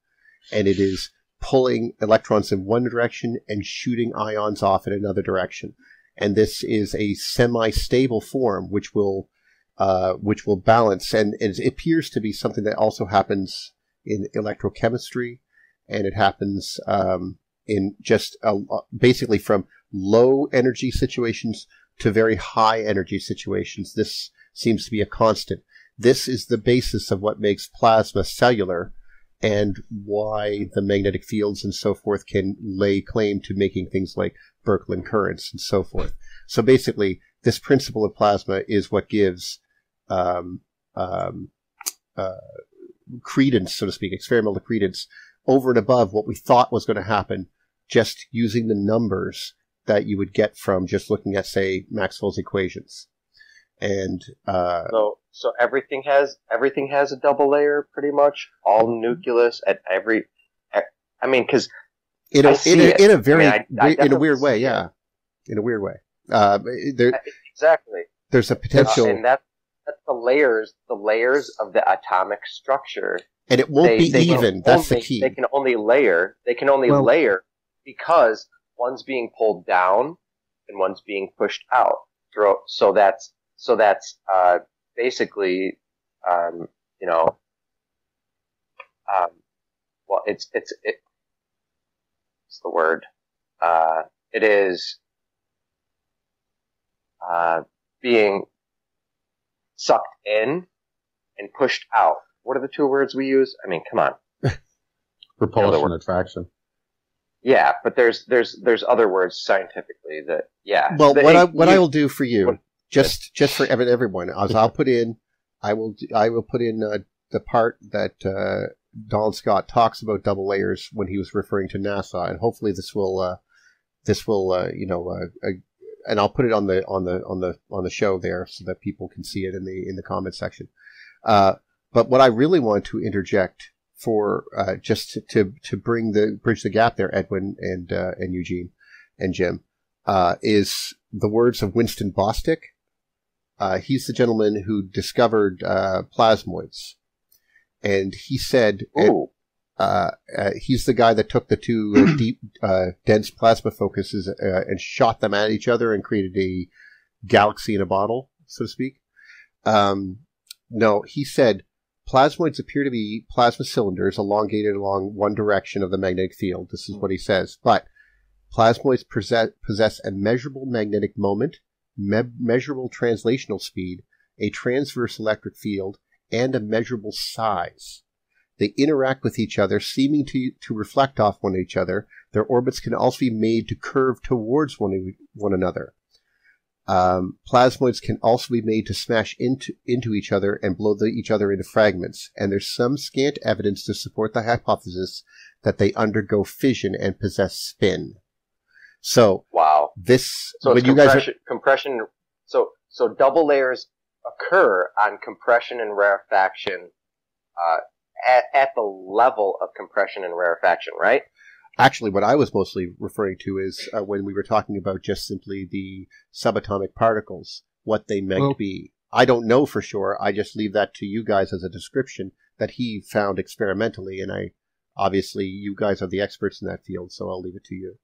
And it is pulling electrons in one direction and shooting ions off in another direction. And this is a semi-stable form, which will balance. And it appears to be something that also happens in electrochemistry, and it happens in just basically from low energy situations to very high energy situations. This seems to be a constant. This is the basis of what makes plasma cellular, and why the magnetic fields and so forth can lay claim to making things like Birkeland currents and so forth. So basically, this principle of plasma is what gives credence, so to speak, experimental credence, over and above what we thought was going to happen, just using the numbers that you would get from just looking at, say, Maxwell's equations. And so everything has a double layer, pretty much all nucleus at every. I mean, because in a weird way, yeah, in a weird way. Exactly. There's a potential, and that's the layers of the atomic structure. And it won't be even. That's the key. They can only layer. Layer because one's being pulled down and one's being pushed out. So that's basically, well, it's the word. It is being sucked in and pushed out. What are the two words we use? I mean, come on. Repulsion, attraction. Yeah, but there's other words scientifically that, yeah. Well, what I will do for you, just for everyone, is I will put in the part that Don Scott talks about double layers when he was referring to NASA, and hopefully this will and I'll put it on the show there so that people can see it in the comment section. But what I really want to interject for just to bridge the gap there, Edwin and Eugene and Jim, is the words of Winston Bostick. He's the gentleman who discovered plasmoids, and he said he's the guy that took the two deep, dense plasma focuses and shot them at each other and created a galaxy in a bottle, so to speak. No, he said plasmoids appear to be plasma cylinders elongated along one direction of the magnetic field. This is what he says. But plasmoids possess a measurable magnetic moment, measurable translational speed, a transverse electric field, and a measurable size. They interact with each other, seeming to reflect off one another. Their orbits can also be made to curve towards one another. Plasmoids can also be made to smash into each other and blow each other into fragments. And there's some scant evidence to support the hypothesis that they undergo fission and possess spin. So, wow. So when compression. So double layers occur on compression and rarefaction, at the level of compression and rarefaction, right? Actually, what I was mostly referring to is when we were talking about just simply the subatomic particles, what they might be. I don't know for sure. I just leave that to you guys as a description that he found experimentally, and obviously you guys are the experts in that field, so I'll leave it to you.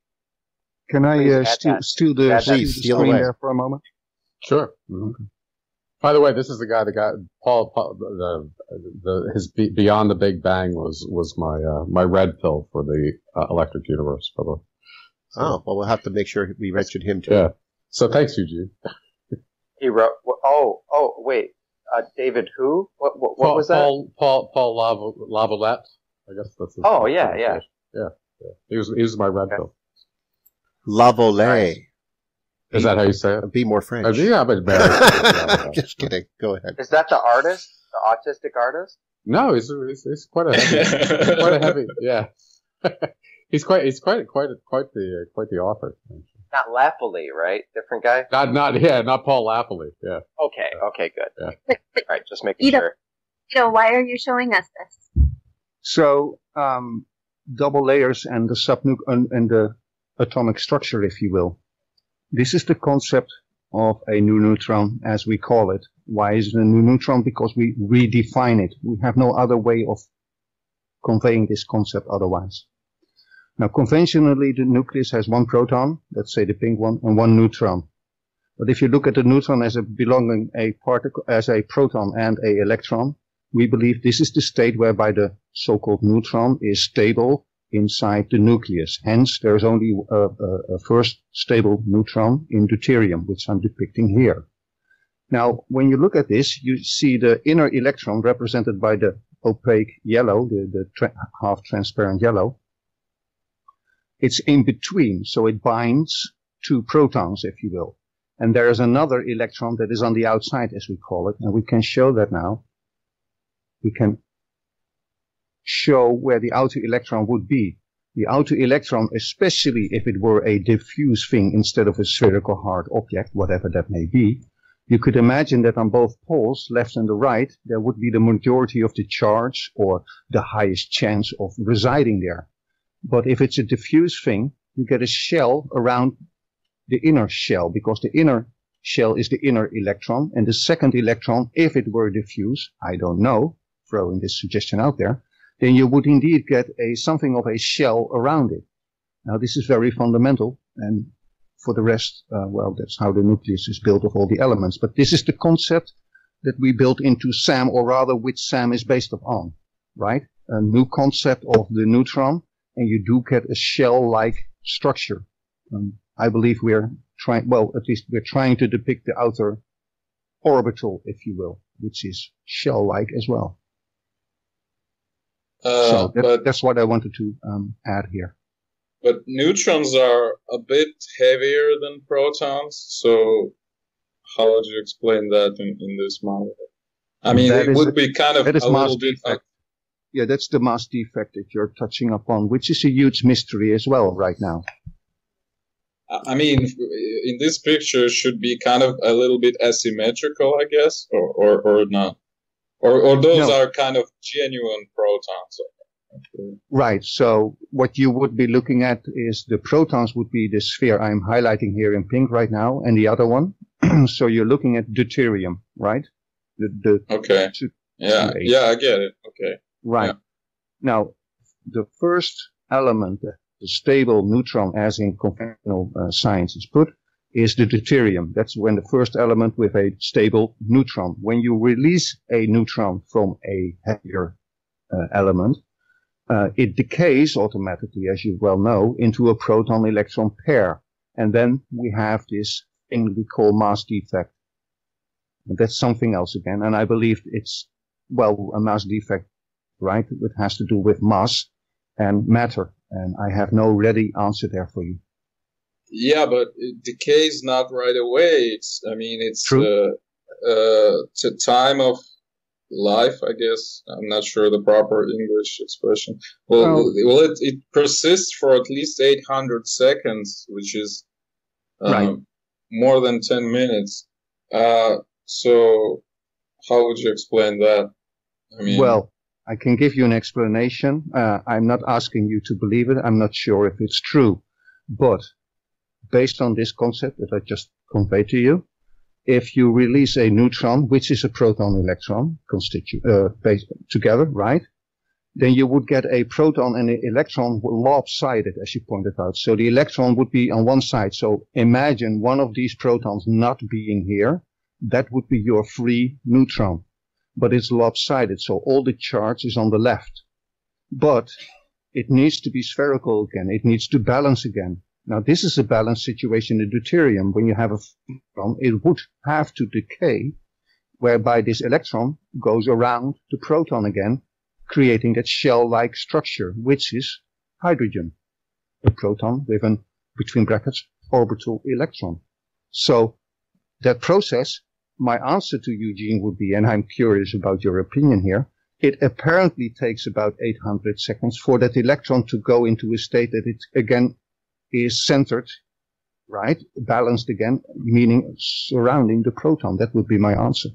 Can I steal the screen there for a moment? Sure. Mm-hmm. By the way, this is the guy Paul his Beyond the Big Bang was my red pill for the electric universe. So. Oh, well, we'll have to make sure we mention him too. Yeah. So thanks, Eugene. He wrote. Wait. David who? What was that? Paul Lavalette. I guess that's. Yeah. He was my red pill. Lavalette. Is that how you say it? Be more French. Yeah, but better. Just kidding. Go ahead. Is that the artist? The autistic artist? No, he's quite a heavy, quite a heavy. Yeah, he's quite the author. Not Lafferty, right? Different guy. Not Paul Lafferty. Yeah. Okay, good. Yeah. All right, just making sure. So why are you showing us this? So double layers and the and the atomic structure, if you will. This is the concept of a new neutron, as we call it. Why is it a new neutron? Because we redefine it. We have no other way of conveying this concept otherwise. Now, conventionally, the nucleus has one proton, let's say the pink one, and one neutron. But if you look at the neutron as belonging a particle, as a proton and an electron, we believe this is the state whereby the so-called neutron is stable inside the nucleus. Hence, there is only a first stable neutron in deuterium, which I'm depicting here. Now, when you look at this, you see the inner electron represented by the opaque yellow, the half-transparent yellow. It's in between, so it binds two protons, if you will. And there is another electron that is on the outside, as we call it, and we can show that now. We can show where the outer electron would be. The outer electron, especially if it were a diffuse thing instead of a spherical hard object, whatever that may be, you could imagine that on both poles, left and the right, there would be the majority of the charge or the highest chance of residing there. But if it's a diffuse thing, you get a shell around the inner shell, because the inner shell is the inner electron, and the second electron, if it were diffuse, I don't know, throwing this suggestion out there, then you would indeed get something of a shell around it. Now, this is very fundamental, and for the rest, that's how the nucleus is built of all the elements. But this is the concept that we built into SAM, or rather which SAM is based upon, right? A new concept of the neutron, and you do get a shell-like structure. I believe we're trying, at least we're trying to depict the outer orbital, if you will, which is shell-like as well. So that's what I wanted to add here. But neutrons are a bit heavier than protons, so how would you explain that in this model? I mean, it would be kind of a little bit... Yeah, that's the mass defect that you're touching upon, which is a huge mystery as well right now. I mean, in this picture, it should be kind of a little bit asymmetrical, I guess, or not. Or those are kind of genuine protons. Right. So what you would be looking at is the protons would be the sphere I'm highlighting here in pink right now, and the other one. So you're looking at deuterium, right? Okay. Yeah, I get it. Okay. Right. Yeah. Now, the first element, the stable neutron, as in conventional science is put, is the deuterium. That's when the first element with a stable neutron. When you release a neutron from a heavier element, it decays automatically, as you well know, into a proton-electron pair. And then we have this thing we call mass defect. And that's something else again. And I believe it's, a mass defect right? It has to do with mass and matter. And I have no ready answer there for you. Yeah, but it decays not right away. It's True. Time of life, I guess. I'm not sure the proper English expression. Well, it persists for at least 800 seconds, which is right. more than 10 minutes. So how would you explain that? Well, I can give you an explanation. I'm not asking you to believe it. I'm not sure if it's true. But based on this concept that I just conveyed to you, if you release a neutron, which is a proton-electron together, right? Then you would get a proton and an electron lopsided, as you pointed out. So the electron would be on one side. So imagine one of these protons not being here. That would be your free neutron. But it's lopsided, so all the charge is on the left. But it needs to be spherical again. It needs to balance again. Now, this is a balanced situation in deuterium. When you have a photon, it would have to decay, whereby this electron goes around the proton again, creating that shell-like structure, which is hydrogen. A proton with an, between brackets, orbital electron. So, that process, my answer to Eugene would be, and I'm curious about your opinion here, it apparently takes about 800 seconds for that electron to go into a state that it, again, is centered, right, balanced again, meaning surrounding the proton. That would be my answer.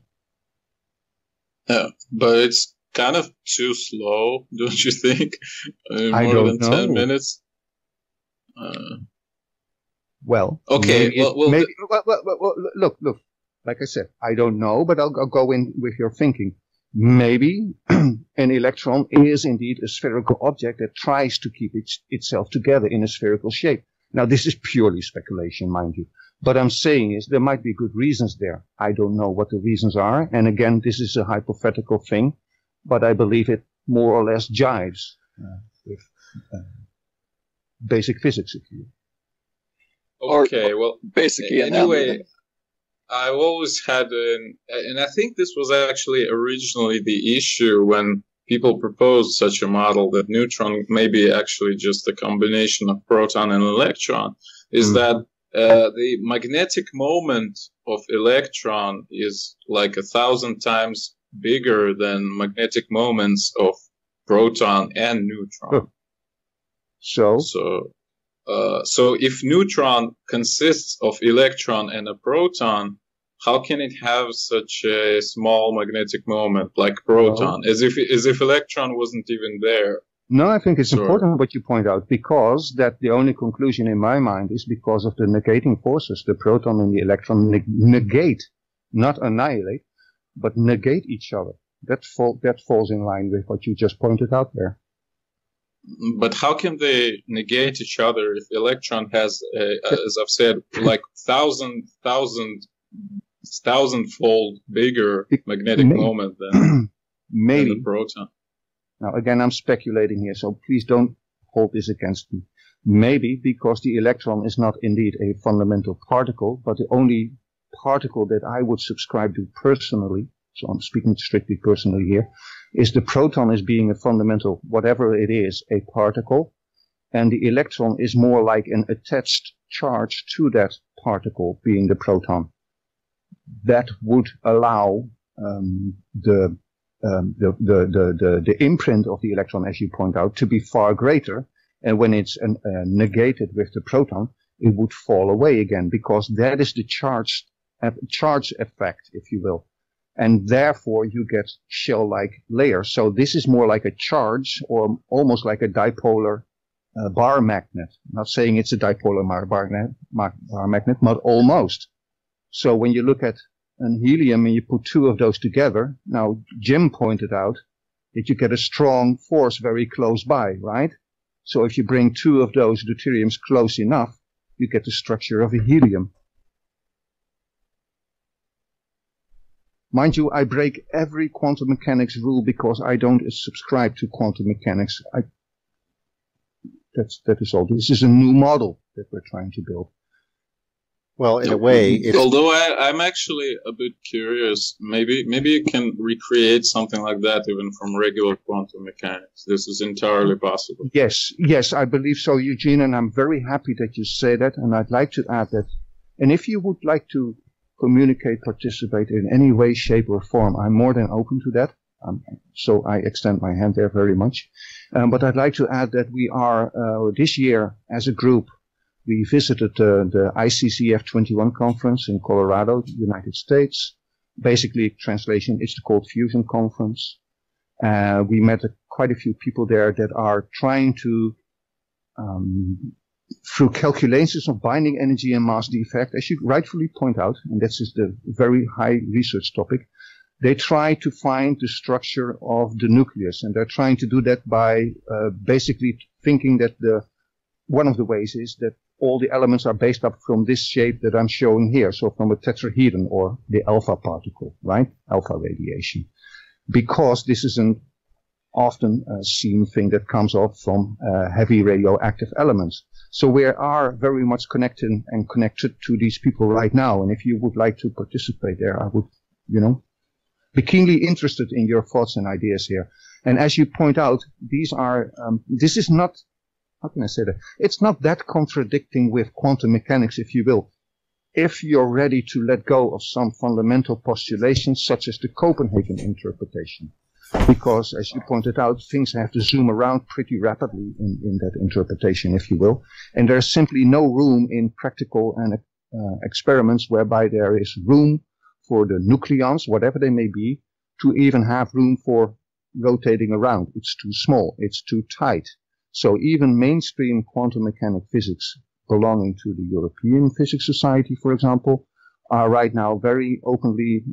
Yeah, but it's kind of too slow, don't you think? I more don't than know. 10 minutes? Well, okay. Look. Like I said, I don't know, but I'll go in with your thinking. Maybe an electron is indeed a spherical object that tries to keep itself together in a spherical shape. Now, this is purely speculation, mind you. But I'm saying is there might be good reasons there. I don't know what the reasons are. And again, this is a hypothetical thing, but I believe it more or less jives with basic physics, if you will. Okay, well, basically, anyway, I've always had and I think this was actually originally the issue when people proposed such a model that neutron may be actually just a combination of proton and electron, is that the magnetic moment of electron is like 1,000 times bigger than magnetic moments of proton and neutron. So if neutron consists of electron and a proton, how can it have such a small magnetic moment like proton, as if electron wasn't even there? No, I think it's important what you point out, because that the only conclusion in my mind is because of the negating forces. The proton and the electron negate, not annihilate, but negate each other. That falls in line with what you just pointed out there. But how can they negate each other if electron has, as I've said, like thousandfold bigger magnetic moment than the proton? Now, again, I'm speculating here, so please don't hold this against me. Maybe because the electron is not indeed a fundamental particle, but the only particle that I would subscribe to personally, so I'm speaking strictly personally here, is the proton as being a fundamental, whatever it is, a particle, and the electron is more like an attached charge to that particle, being the proton. That would allow the imprint of the electron, as you point out, to be far greater, and when it's negated with the proton, it would fall away again, because that is the charge effect, if you will. And therefore you get shell-like layers. So this is more like a charge, or almost like a dipolar bar magnet. I'm not saying it's a dipolar bar magnet, but almost. So when you look at an helium and you put two of those together, now Jim pointed out that you get a strong force very close by, right? So if you bring two of those deuteriums close enough, you get the structure of a helium. Mind you, I break every quantum mechanics rule because I don't subscribe to quantum mechanics. That is all. This is a new model that we're trying to build. Well, in a way, it's... Although I'm actually a bit curious, maybe you can recreate something like that even from regular quantum mechanics. This is entirely possible. Yes, I believe so, Eugene, and I'm very happy that you say that, and I'd like to add that. And if you would like to communicate, participate in any way, shape, or form, I'm more than open to that. So I extend my hand there very much. But I'd like to add that we are, this year, as a group, we visited the ICCF 21 conference in Colorado, United States. Basically, translation, it's the Cold Fusion Conference. We met quite a few people there that are trying to, through calculations of binding energy and mass defect, as you rightfully point out, and this is the very high research topic, they try to find the structure of the nucleus, and they're trying to do that by basically thinking that one of the ways is that all the elements are based up from this shape that I'm showing here, so from a tetrahedron or the alpha particle, right? Alpha radiation. Because this is an often seen thing that comes off from heavy radioactive elements. So we are very much connected to these people right now, and if you would like to participate there, I would, be keenly interested in your thoughts and ideas here. And as you point out, these are, this is not, how can I say that? It's not that contradicting with quantum mechanics, if you will. If you're ready to let go of some fundamental postulations, such as the Copenhagen interpretation. Because, as you pointed out, things have to zoom around pretty rapidly in that interpretation, if you will. And there's simply no room in practical and experiments whereby there is room for the nucleons, whatever they may be, to even have room for rotating around. It's too small. It's too tight. So even mainstream quantum mechanic physics belonging to the European Physics Society, for example, are right now very openly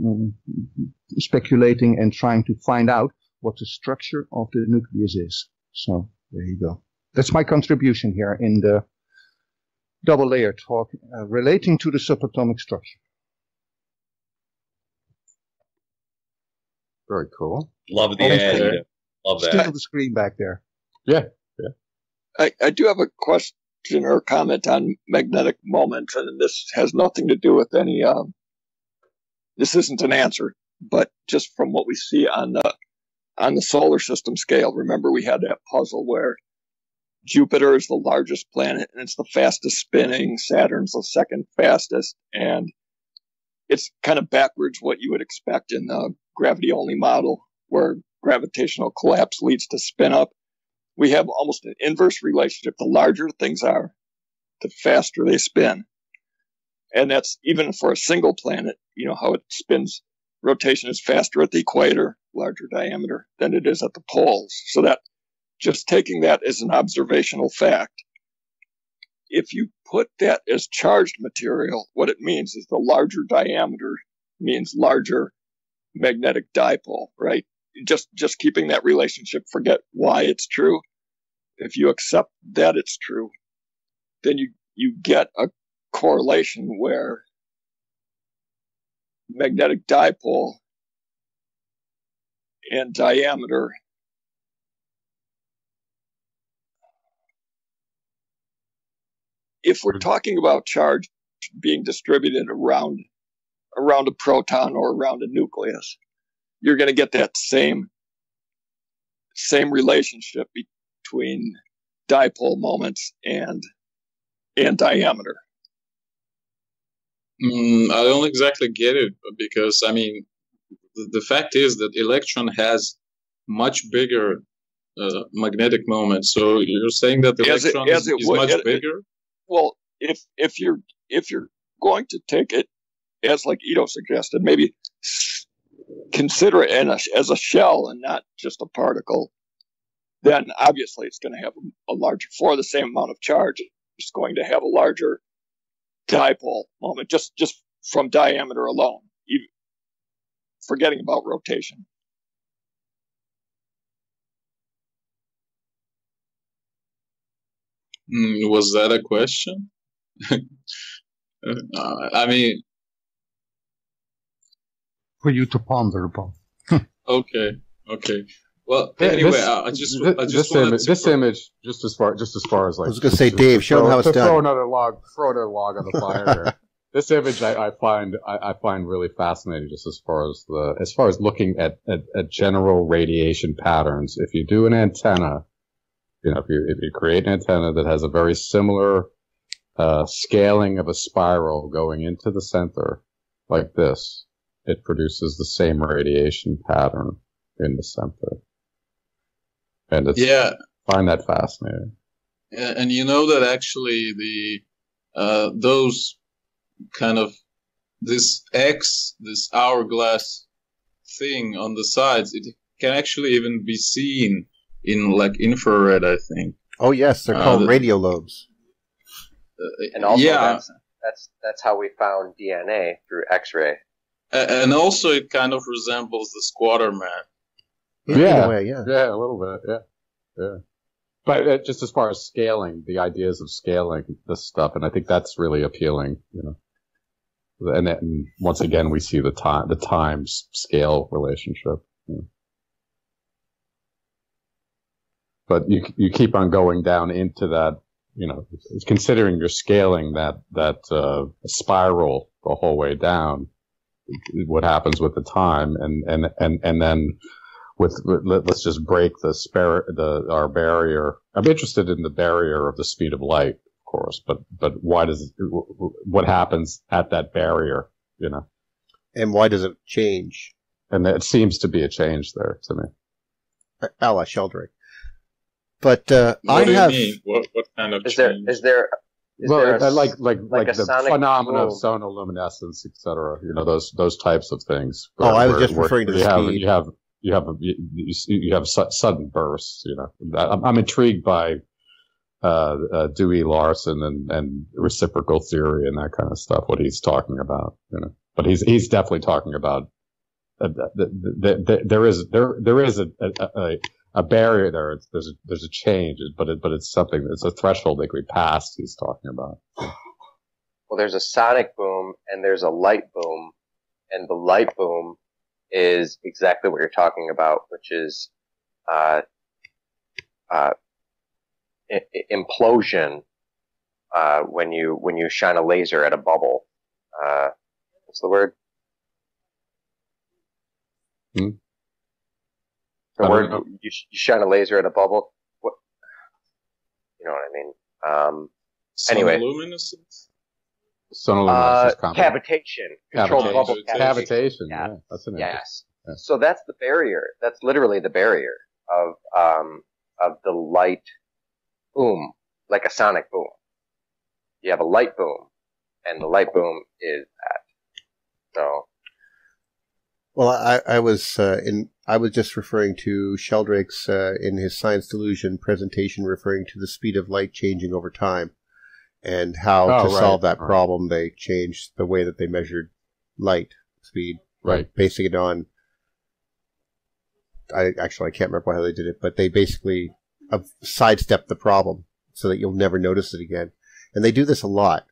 speculating and trying to find out what the structure of the nucleus is. So there you go. That's my contribution here in the double layer talk relating to the subatomic structure. Very cool. Love the idea. Love that. Still the screen back there. Yeah. I do have a question or comment on magnetic moments, and this has nothing to do with any, this isn't an answer, but just from what we see on the solar system scale. Remember, we had that puzzle where Jupiter is the largest planet and it's the fastest spinning, Saturn's the second fastest, and it's kind of backwards what you would expect in the gravity-only model, where gravitational collapse leads to spin up. We have almost an inverse relationship. The larger things are, the faster they spin. And that's even for a single planet, how it spins. Rotation is faster at the equator, larger diameter, than it is at the poles. So that, just taking that as an observational fact, if you put that as charged material, what it means is the larger diameter means larger magnetic dipole, right? Just keeping that relationship, forget why it's true. If you accept that it's true, then you get a correlation where magnetic dipole and diameter if we're talking about charge being distributed around a proton or around a nucleus, you're going to get that same relationship between dipole moments and diameter. I don't exactly get it, because the fact is that electron has much bigger magnetic moment. So you're saying that the electron is much bigger? Well, if you're going to take it as like Ito suggested, maybe consider it as a shell and not just a particle, then obviously it's going to have a larger, for the same amount of charge, it's going to have a larger dipole moment just from diameter alone, even forgetting about rotation. Was that a question? For you to ponder upon. Okay. Well, anyway, this image, just as far as like. I was going to say, Dave, show him how it's done. Throw another log on the fire here. This image I find really fascinating, just as far as looking at general radiation patterns. If you do an antenna, if you create an antenna that has a very similar scaling of a spiral going into the center, like this, it produces the same radiation pattern in the center. And I find that fascinating. Yeah, and you know that actually those kind of this hourglass thing on the sides, it can actually even be seen in like infrared, I think. Oh yes, they're called radio lobes. And also that's how we found DNA through X-ray. And also it kind of resembles the squatter man. Yeah, a way, yeah, a little bit, yeah. But just as far as scaling, the ideas of scaling this stuff, and I think that's really appealing, And then, once again, we see the time scale relationship. But you keep on going down into that, considering you're scaling that spiral the whole way down. What happens with the time, and then let's just break our barrier. I'm interested in the barrier of the speed of light, of course, but what happens at that barrier, and why does it change? And it seems to be a change there to me. A la Sheldrake. But what do you mean? What kind of change? Is there like the phenomena boom of sonoluminescence, etc. Those types of things. I was just referring to the speed. You have sudden bursts. I'm intrigued by Dewey Larson and reciprocal theory and that kind of stuff. What he's talking about, But he's definitely talking about there is a barrier there. There's a change, but it's something. It's a threshold that we passed. He's talking about. Well, there's a sonic boom and there's a light boom, and the light boom is exactly what you're talking about, which is implosion when you shine a laser at a bubble. What's the word? The word you shine a laser at a bubble. What? You know what I mean? Anyway. Sonoluminescence? Cavitation. Controlled bubble cavitation. Yeah. That's an yes. Yeah. So that's the barrier. That's literally the barrier of the light boom, like a sonic boom. You have a light boom, and the light boom is that. So. Well, I was just referring to Sheldrake's in his Science Delusion presentation, referring to the speed of light changing over time, and how to solve that problem they changed the way that they measured light speed, basing it on. I can't remember how they did it, but they basically sidestepped the problem so that you'll never notice it again. And they do this a lot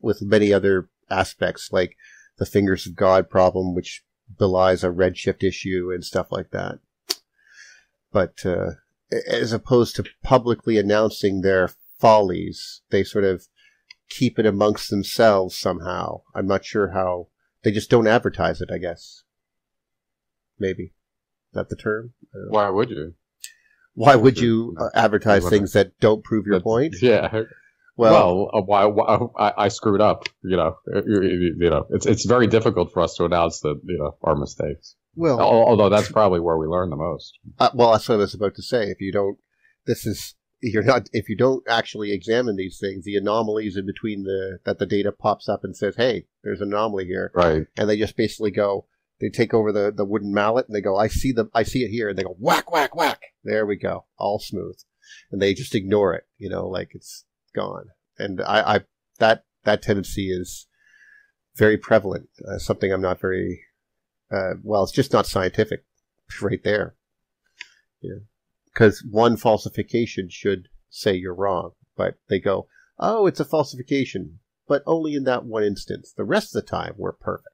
with many other aspects, like the fingers of God problem, which belies a redshift issue and stuff like that. But as opposed to publicly announcing their follies, they sort of keep it amongst themselves somehow. I'm not sure how. They just don't advertise it, I guess. Maybe. Is that the term? Why would you? Why would you advertise things that don't prove your point? Yeah. Well, I screwed up. It's very difficult for us to announce that our mistakes. Well, although that's probably where we learn the most. Well, that's what I was about to say. If you don't actually examine these things, the anomalies in between that the data pops up and says, "Hey, there's an anomaly here," right? And they just basically go. They take over the wooden mallet and they go, I see it here. And they go, whack, whack, whack. There we go. All smooth. And they just ignore it, like it's gone. And that tendency is very prevalent. Something I'm not very, it's just not scientific right there. Because one falsification should say you're wrong, but they go, oh, it's a falsification, but only in that one instance. The rest of the time, we're perfect.